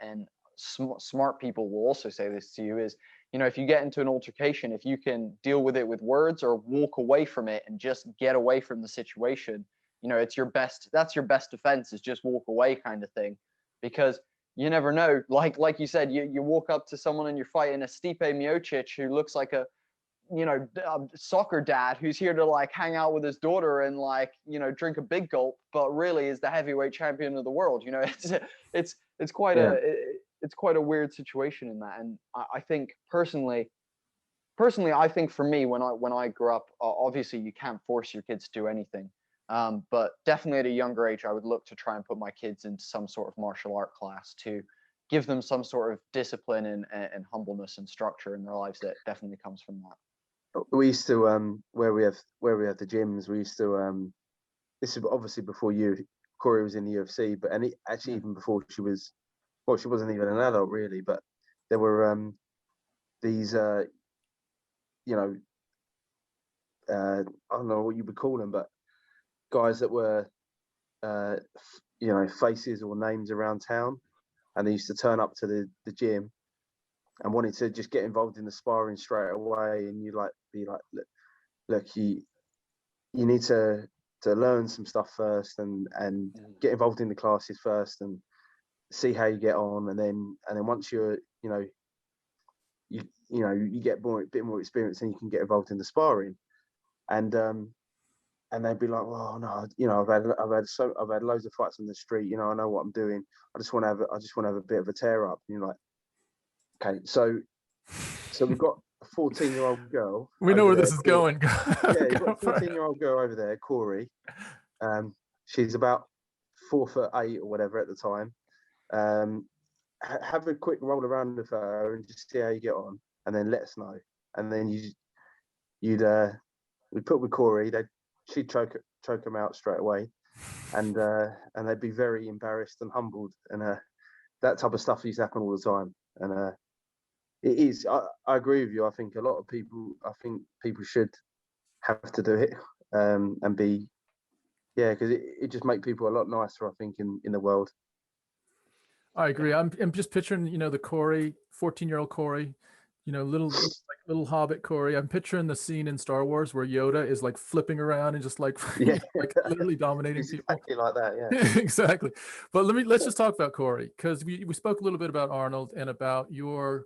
smart people will also say this to you, is, you know, if you get into an altercation, if you can deal with it with words or walk away from it and just get away from the situation, you know, it's your best, that's your best defense, is just walk away, kind of thing. Because you never know, like you said, you walk up to someone and you're fighting a Stipe Miocic who looks like a, you know, soccer dad who's here to like hang out with his daughter and like, you know, drink a big gulp, but really is the heavyweight champion of the world. You know, it's quite it's quite a weird situation in that. And I think personally, I think for me, when I grew up, obviously you can't force your kids to do anything. But definitely at a younger age, I would look to try and put my kids into some sort of martial art class to give them some sort of discipline and humbleness and structure in their lives that definitely comes from that. We used to where we have the gyms, we used to this is obviously before Cory was in the UFC, but actually even before she was, well, she wasn't even an adult really, but there were these you know, I don't know what you would call them, but guys that were you know, faces or names around town, and they used to turn up to the gym and wanted to just get involved in the sparring straight away, and you like be like, look, you need to learn some stuff first, and get involved in the classes first, and see how you get on, and then once you're, you know, you get a bit more experience, and you can get involved in the sparring, and they'd be like, well, no, you know, I've had loads of fights on the street, you know, I know what I'm doing, I just want to have a bit of a tear up, and you're like, okay, so we've got a 14-year-old girl. We know where there, this is going. Yeah, you've got a 14-year-old girl over there, Cory. She's about 4'8" or whatever at the time. Have a quick roll around with her and just see how you get on, and then let us know. And then we'd put with Cory. She'd choke them out straight away, and they'd be very embarrassed and humbled, and that type of stuff used to happen all the time. And it is. I agree with you. I think a lot of people. I think people should have to do it, and be, yeah, because it just makes people a lot nicer, I think, in the world. I agree. I'm just picturing, you know, the Cory, 14-year-old Cory, you know, little Hobbit Cory. I'm picturing the scene in Star Wars where Yoda is like flipping around and just like, Yeah. like literally dominating people. Exactly like that, yeah. Exactly. But let's just talk about Cory, because we spoke a little bit about Arnold and about your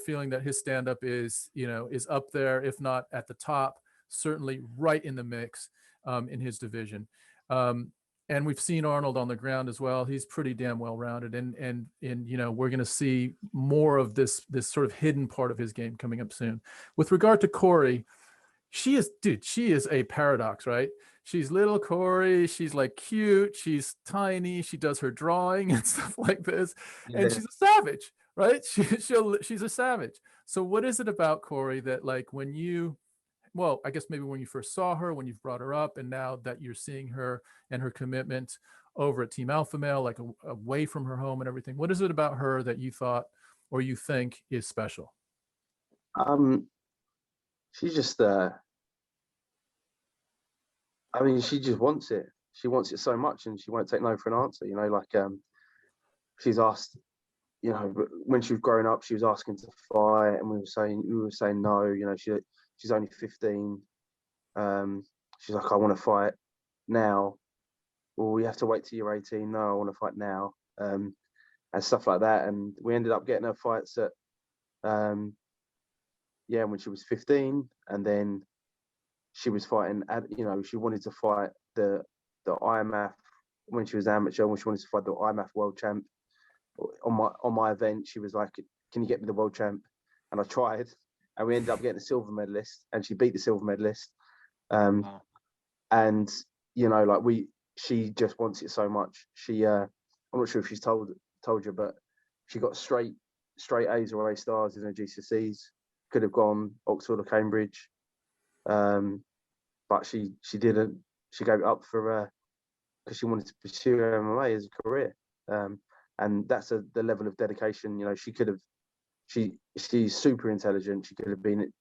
feeling that his stand-up is, you know, is up there, if not at the top, certainly right in the mix in his division. And we've seen Arnold on the ground as well. He's pretty damn well-rounded, and you know, we're going to see more of this sort of hidden part of his game coming up soon. With regard to Cory, she is a paradox, right? She's little Cory, she's like cute, she's tiny, she does her drawing and stuff like this, and she's a savage, right? She's a savage. So what is it about Cory that, like, when you, well, I guess maybe when you first saw her, when you've brought her up, and now that you're seeing her and her commitment over at Team Alpha Male, like away from her home and everything, what is it about her that you thought or you think is special? She's just I mean, she just wants it. She wants it so much, and she won't take no for an answer. You know, like she's asked, you know, when she was growing up, she was asking to fight, and we were saying no. You know, she's only 15. She's like, I want to fight now. Well, we have to wait till you're 18. No, I want to fight now. And stuff like that. And we ended up getting her fights at when she was 15, and then she was fighting at, you know, she wanted to fight the IMF when she was amateur, when she wanted to fight the IMF world champ. On my event, she was like, can you get me the world champ? And I tried, and we ended up getting a silver medalist, and she beat the silver medalist. Wow. And, you know, like she just wants it so much. She I'm not sure if she's told you, but she got straight straight A's or A stars in her GCSEs. Could have gone Oxford or Cambridge, but she didn't. She gave it up for because she wanted to pursue MMA as a career, and that's the level of dedication. You know, she could have. She's super intelligent. She could have been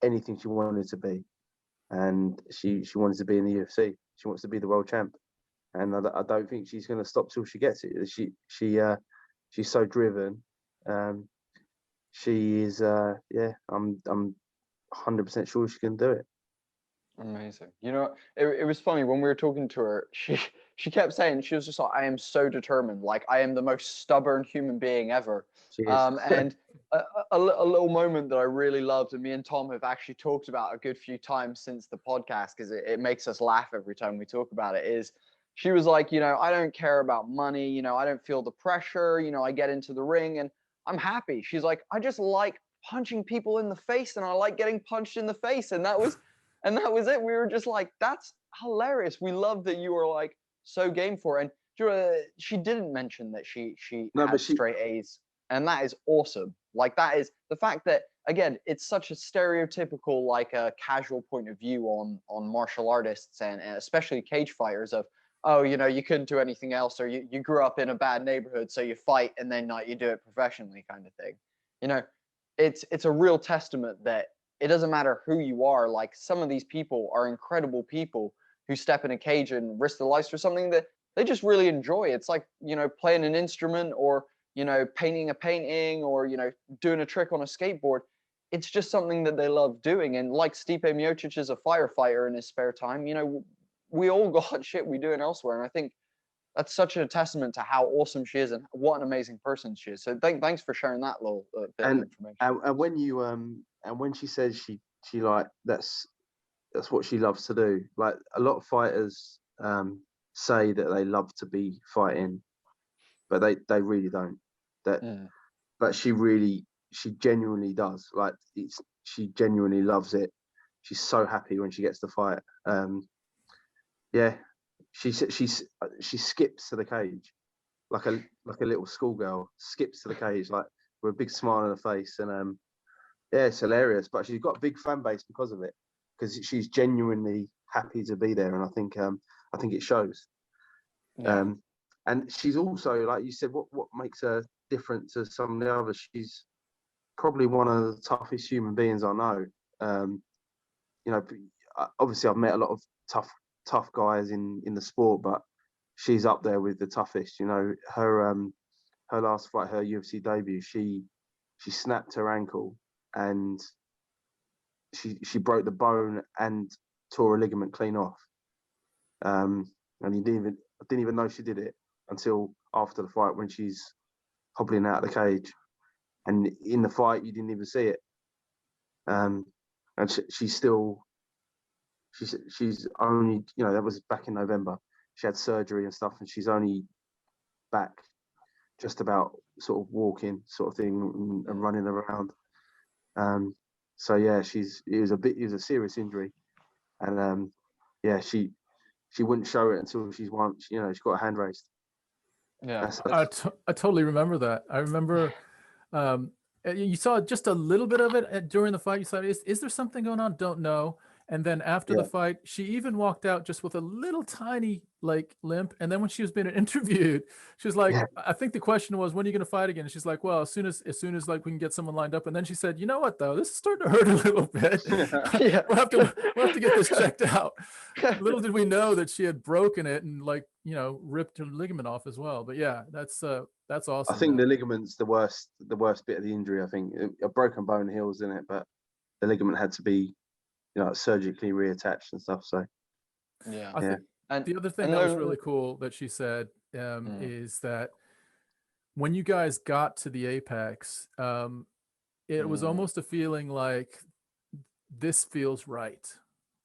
anything she wanted to be, and she wanted to be in the UFC. She wants to be the world champ, and I don't think she's going to stop till she gets it. She's so driven. She is. I'm 100% sure she can do it. Amazing. You know, it was funny when we were talking to her. She kept saying, she was just like, I am so determined. Like, I am the most stubborn human being ever. And a little moment that I really loved, and me and Tom have actually talked about a good few times since the podcast, because it makes us laugh every time we talk about it, is she was like, you know, I don't care about money. You know, I don't feel the pressure. You know, I get into the ring and I'm happy. She's like, I just like punching people in the face, and I like getting punched in the face. And that was it. We were just like, that's hilarious. We love that you were like so game for it. And she didn't mention that she had straight A's, and that is awesome. Like, that is the fact that, again, it's such a stereotypical, like a casual point of view on martial artists and especially cage fighters of, oh, you know, you couldn't do anything else, or you grew up in a bad neighborhood, so you fight and then you do it professionally, kind of thing. You know, it's a real testament that it doesn't matter who you are. Like, some of these people are incredible people who step in a cage and risk their lives for something that they just really enjoy. It's like, you know, playing an instrument, or, you know, painting a painting, or, you know, doing a trick on a skateboard. It's just something that they love doing. And like Stipe Miocic is a firefighter in his spare time, you know, we all got shit we doing elsewhere. And I think that's such a testament to how awesome she is and what an amazing person she is. So thanks for sharing that little bit of information. And when you and when she says she like that's what she loves to do. Like, a lot of fighters say that they love to be fighting, but they really don't. But she genuinely does. Like, she genuinely loves it. She's so happy when she gets to fight. She skips to the cage like a little schoolgirl, skips to the cage like with a big smile on her face, and it's hilarious. But she's got a big fan base because of it, because she's genuinely happy to be there, and I think it shows. And she's also, like you said, what makes her different to some of the others, she's probably one of the toughest human beings I know. You know, obviously I've met a lot of tough guys in the sport, but she's up there with the toughest. You know, her last fight, her UFC debut, she snapped her ankle, and she broke the bone and tore a ligament clean off. And I didn't even know she did it until after the fight, when she's hobbling out of the cage, and in the fight you didn't even see it. And she's only, you know, that was back in November. She had surgery and stuff, and she's only back just about sort of walking sort of thing and running around. So yeah, it was a serious injury, and she wouldn't show it until she's once, you know, she got a hand raised. Yeah, I totally remember that. I remember you saw just a little bit of it during the fight. You saw, is there something going on? Don't know. And then after the fight, she even walked out just with a little tiny like limp. And then when she was being interviewed, she was like, I think the question was, when are you going to fight again? And she's like, well, as soon as like we can get someone lined up. And then she said, you know what though, this is starting to hurt a little bit. we'll have to get this checked out. Little did we know that she had broken it and, like, you know, ripped her ligament off as well. But yeah, that's awesome. I think the ligament's the worst bit of the injury. I think a broken bone heals in it, but the ligament had to be, you know, surgically reattached and stuff. So I think the other thing that was really cool that she said is that when you guys got to the apex, it was almost a feeling like this feels right,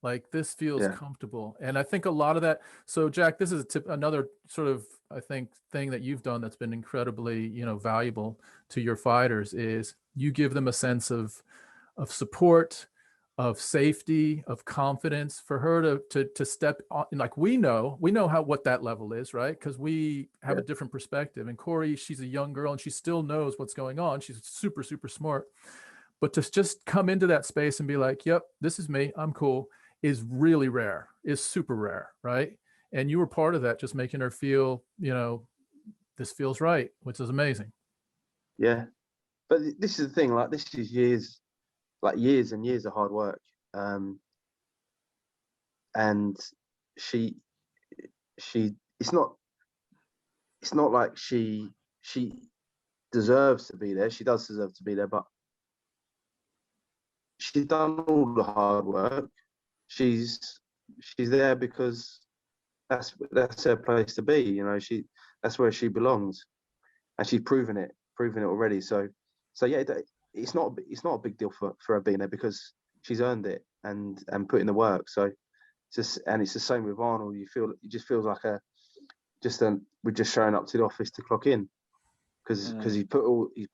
like this feels comfortable. And I think a lot of that, so Jack, this is another sort of, I think, thing that you've done that's been incredibly, you know, valuable to your fighters, is you give them a sense of support, of safety, of confidence, for her to step on. Like we know what that level is, right? Because we have a different perspective. And Cory, she's a young girl and she still knows what's going on. She's super, super smart. But to just come into that space and be like, yep, this is me, I'm cool, is really rare, is super rare, right? And you were part of that, just making her feel, this feels right, which is amazing. Yeah. But this is the thing, like this is years and years of hard work. And she it's not like she deserves to be there. She does deserve to be there, but she's done all the hard work. She's there because that's her place to be. That's where she belongs, and she's proven it already. So yeah, it's not a big deal for her being there because she's earned it and put in the work. So it's the same with Arnold. It just feels like we're just showing up to the office to clock in because he's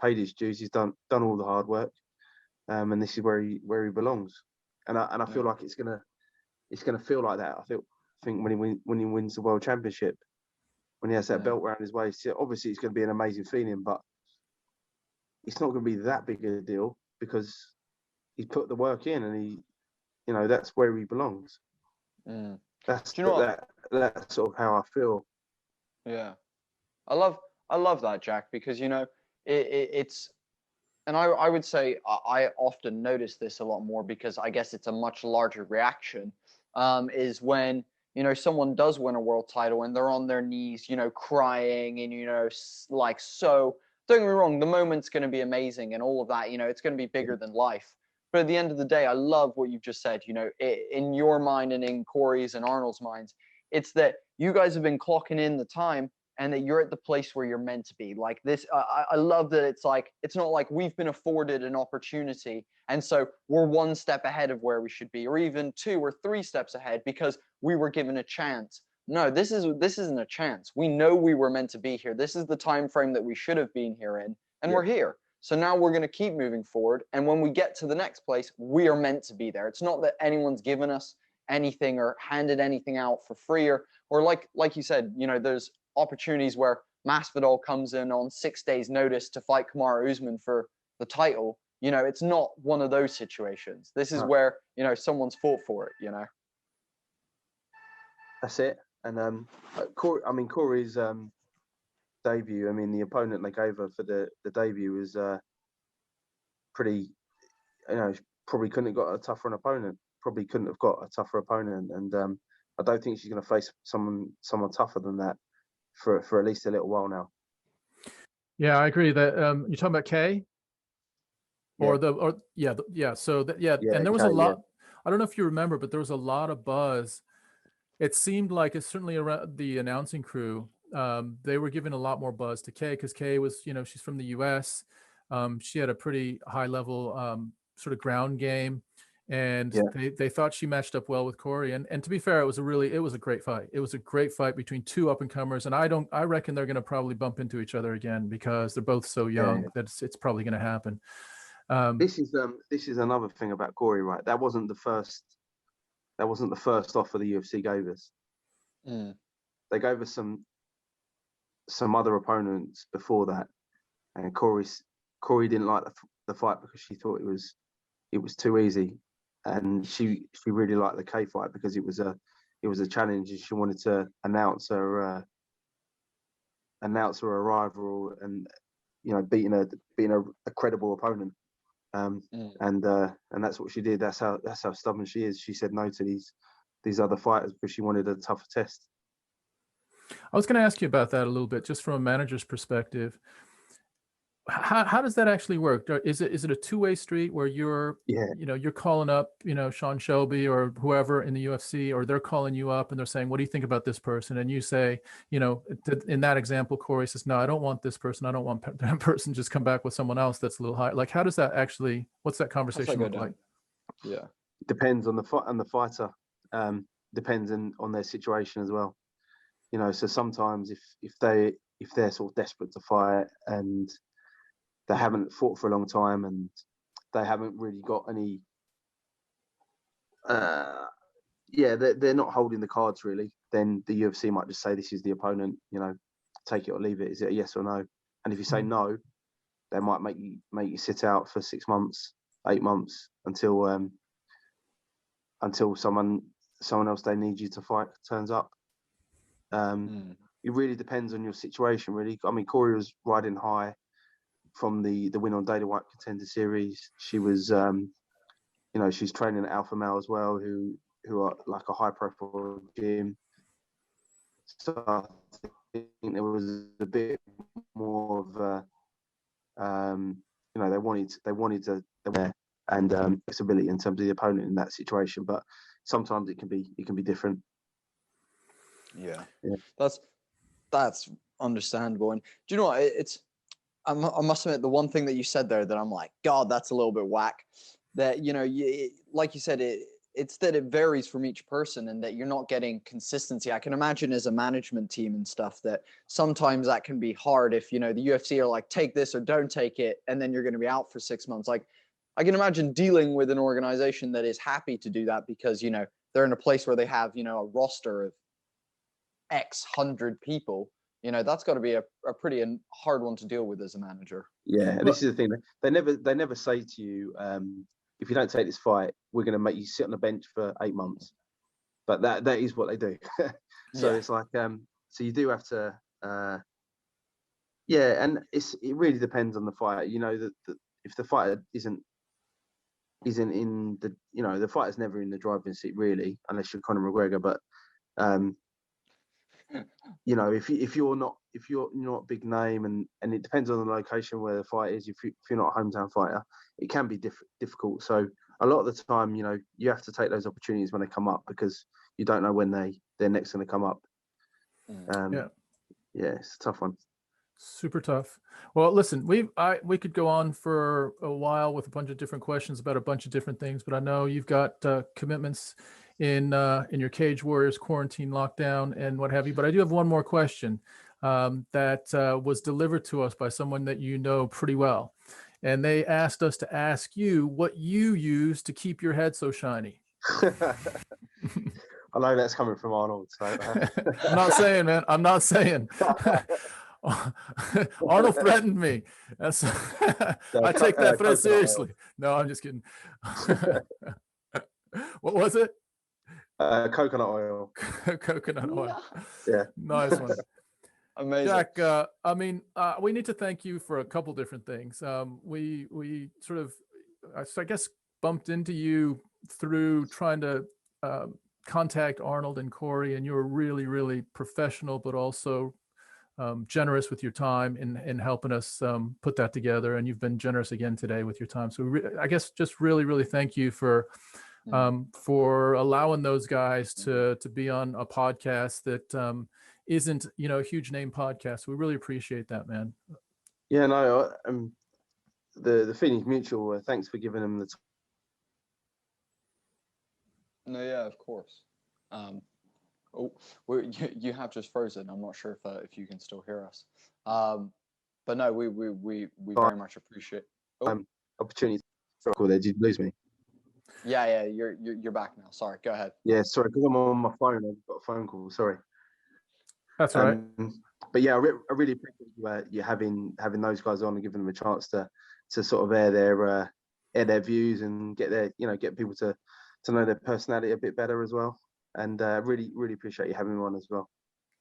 paid his dues. He's done all the hard work, and this is where he belongs. And I feel like it's gonna feel like that. I think when he wins the world championship, when he has that belt around his waist, obviously it's going to be an amazing feeling, but it's not going to be that big a deal because he's put the work in and he, that's where he belongs. That's that's sort of how I feel. Yeah, I love that, Jack, because it's, and I would say I often notice this a lot more because I guess it's a much larger reaction. Is when someone does win a world title and they're on their knees, crying and like, so don't get me wrong, the moment's going to be amazing and all of that, it's going to be bigger than life. But at the end of the day, I love what you've just said. In your mind and in Cory's and Arnold's minds, it's that you guys have been clocking in the time and that you're at the place where you're meant to be. Like this, I love that it's not like we've been afforded an opportunity and so we're one step ahead of where we should be, or even 2 or 3 steps ahead because we were given a chance. No, this isn't a chance. We know we were meant to be here. This is the time frame that we should have been here in, and we're here. So now we're going to keep moving forward. And when we get to the next place, we are meant to be there. It's not that anyone's given us anything or handed anything out for free, or like you said, there's opportunities where Masvidal comes in on 6 days' notice to fight Kamaru Usman for the title. It's not one of those situations. This is where someone's fought for it. That's it. And Cory's debut. The opponent they gave her for the debut was pretty. Probably couldn't have got a tougher opponent. Probably couldn't have got a tougher opponent. And I don't think she's going to face someone tougher than that for at least a little while now. Yeah, I agree that you're talking about Kay. So and there was a lot. I don't know if you remember, but there was a lot of buzz. It seemed like it's certainly around the announcing crew. They were giving a lot more buzz to Kay because Kay was, she's from the US. She had a pretty high level sort of ground game, and they thought she matched up well with Cory. And to be fair, it was a great fight. It was a great fight between 2 up and comers, and I reckon they're going to probably bump into each other again because they're both so young that it's probably going to happen. This is another thing about Cory, right? That wasn't the first offer the UFC gave us. They gave us some other opponents before that, and Cory didn't like the fight because she thought it was too easy, and she really liked the K fight because it was a challenge, and she wanted to announce her rival and beating a credible opponent. And that's what she did. That's how stubborn she is. She said no to these other fighters because she wanted a tougher test. I was going to ask you about that a little bit, just from a manager's perspective. How does that actually work? Is it a 2-way street where you're calling up Sean Shelby or whoever in the UFC, or they're calling you up and they're saying, what do you think about this person? And you say, in that example, Cory says, no, I don't want this person. I don't want that person. Just come back with someone else that's a little higher. Like, how does that actually? What's that conversation look like? Yeah, it depends on the fighter. Depends on their situation as well. So sometimes if they're sort of desperate to fight and they haven't fought for a long time and they haven't really got any yeah, they're not holding the cards really, then the UFC might just say, this is the opponent, you know, take it or leave it. Is it a yes or no? And if you say no, they might make you sit out for 6 months, 8 months until someone else they need you to fight turns up. It really depends on your situation, really. I mean, Cory was riding high from the win on Dana White Contender Series. She was, you know, she's training at Alpha Male as well, who are like a high profile gym. So I think there was a bit more of a, you know, they wanted to and flexibility in terms of the opponent in that situation. But sometimes it can be different. Yeah. That's understandable. And do you know what? I must admit, the one thing that you said there that I'm like, God, that's a little bit whack. That, you know, like you said, it's that it varies from each person and that you're not getting consistency. I can imagine as a management team and stuff that sometimes that can be hard if, you know, the UFC are like, take this or don't take it, and then you're going to be out for 6 months. Like, I can imagine dealing with an organization that is happy to do that because, you know, they're in a place where they have, you know, a roster of X hundred people. You know, that's got to be a pretty hard one to deal with as a manager. Yeah, and this is the thing. They never say to you, if you don't take this fight, we're going to make you sit on the bench for 8 months. But that is what they do. So it's like, so you do have to, yeah, and it really depends on the fighter. You know, that if the fighter isn't in the, you know, the fighter's never in the driving seat really, unless you're Conor McGregor. But you know, if you're not a big name, and it depends on the location where the fight is. If you're not a hometown fighter, it can be difficult. So a lot of the time, you know, you have to take those opportunities when they come up because you don't know when they're next going to come up. Yeah, it's a tough one. Super tough. Well, listen, we could go on for a while with a bunch of different questions about a bunch of different things, but I know you've got commitments in your Cage Warriors quarantine lockdown and what have you. But I do have one more question that was delivered to us by someone that you know pretty well, and they asked us to ask you what you use to keep your head so shiny. I know that's coming from Arnold. So I'm not saying, man. I'm not saying. Arnold threatened me. I take that very seriously. No, I'm just kidding. What was it? Coconut oil. Coconut oil. Yeah. Nice one. Amazing. Jack, I mean, we need to thank you for a couple different things. We sort of, I guess, bumped into you through trying to contact Arnold and Cory, and you were really, really professional, but also generous with your time in helping us put that together. And you've been generous again today with your time. So I guess just really, really thank you for allowing those guys to be on a podcast that isn't, you know, a huge name podcast. We really appreciate that, man. Yeah, no, the feeling's mutual. Thanks for giving them the time. No, yeah, of course. Oh, you have just frozen. I'm not sure if you can still hear us. But no, we very much appreciate. Opportunity. Cool. Did you lose me? Yeah, you're back now. Sorry, go ahead. Yeah, sorry, because I'm on my phone. I've got a phone call. Sorry. That's all right. But yeah, I really appreciate you having those guys on and giving them a chance to sort of air their views and get people to know their personality a bit better as well. And really appreciate you having me on as well.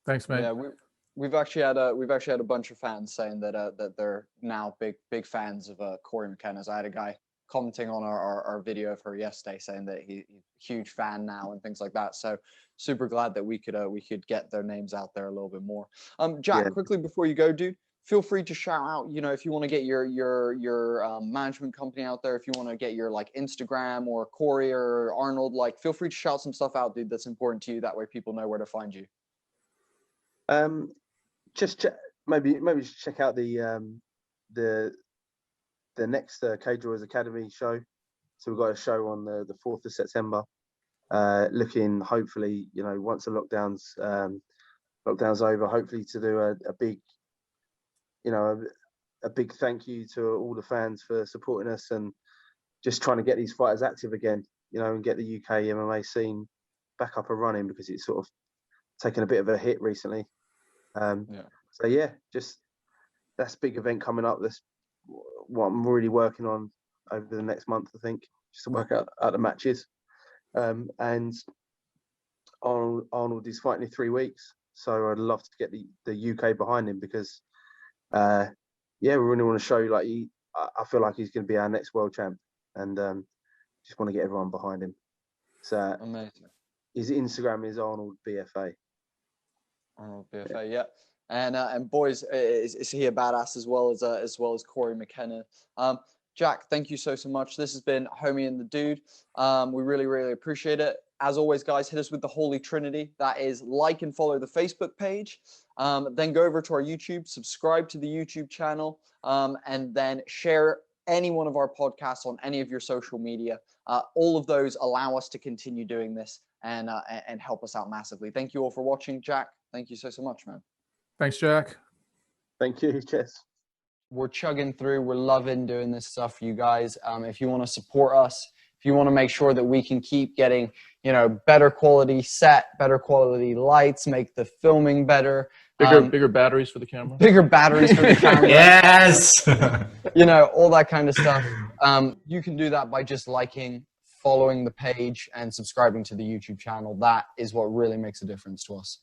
Thanks, man. Yeah, we've actually had a bunch of fans saying that they're now big fans of Cory McKenna's. I had a guy commenting on our video of her yesterday saying that he's a huge fan now and things like that. So super glad that we could get their names out there a little bit more. Jack, quickly before you go, dude, feel free to shout out, you know, if you want to get your management company out there, if you want to get your like Instagram or Cory or Arnold, like feel free to shout some stuff out, dude, that's important to you. That way people know where to find you. Just maybe just check out the next Cage Warriors Academy show. So we've got a show on the 4th of September. Looking hopefully, you know, once the lockdown's over, hopefully to do a big, you know, a big thank you to all the fans for supporting us and just trying to get these fighters active again. you know, and get the UK MMA scene back up and running, because it's sort of taken a bit of a hit recently. So yeah, just that's a big event coming up. That's what I'm really working on over the next month, I think, just to work out the matches. And Arnold is fighting in 3 weeks, so I'd love to get the UK behind him, because we really want to show, like, I feel like he's going to be our next world champ, and just want to get everyone behind him. So amazing. His Instagram is Arnold BFA. Arnold BFA, yeah. And boys, is he a badass as well as Cory McKenna? Jack, thank you so much. This has been Homie and the Dude. We really, really appreciate it. As always, guys, hit us with the Holy Trinity. That is, like and follow the Facebook page. Then go over to our YouTube, subscribe to the YouTube channel, and then share any one of our podcasts on any of your social media. All of those allow us to continue doing this and help us out massively. Thank you all for watching. Jack, thank you so much, man. Thanks, Jack. Thank you. Cheers. We're chugging through. We're loving doing this stuff for you guys. If you want to support us, if you want to make sure that we can keep getting, you know, better quality set, better quality lights, make the filming better. Bigger batteries for the camera. Bigger batteries for the camera. Yes. You know, all that kind of stuff. You can do that by just liking, following the page, and subscribing to the YouTube channel. That is what really makes a difference to us.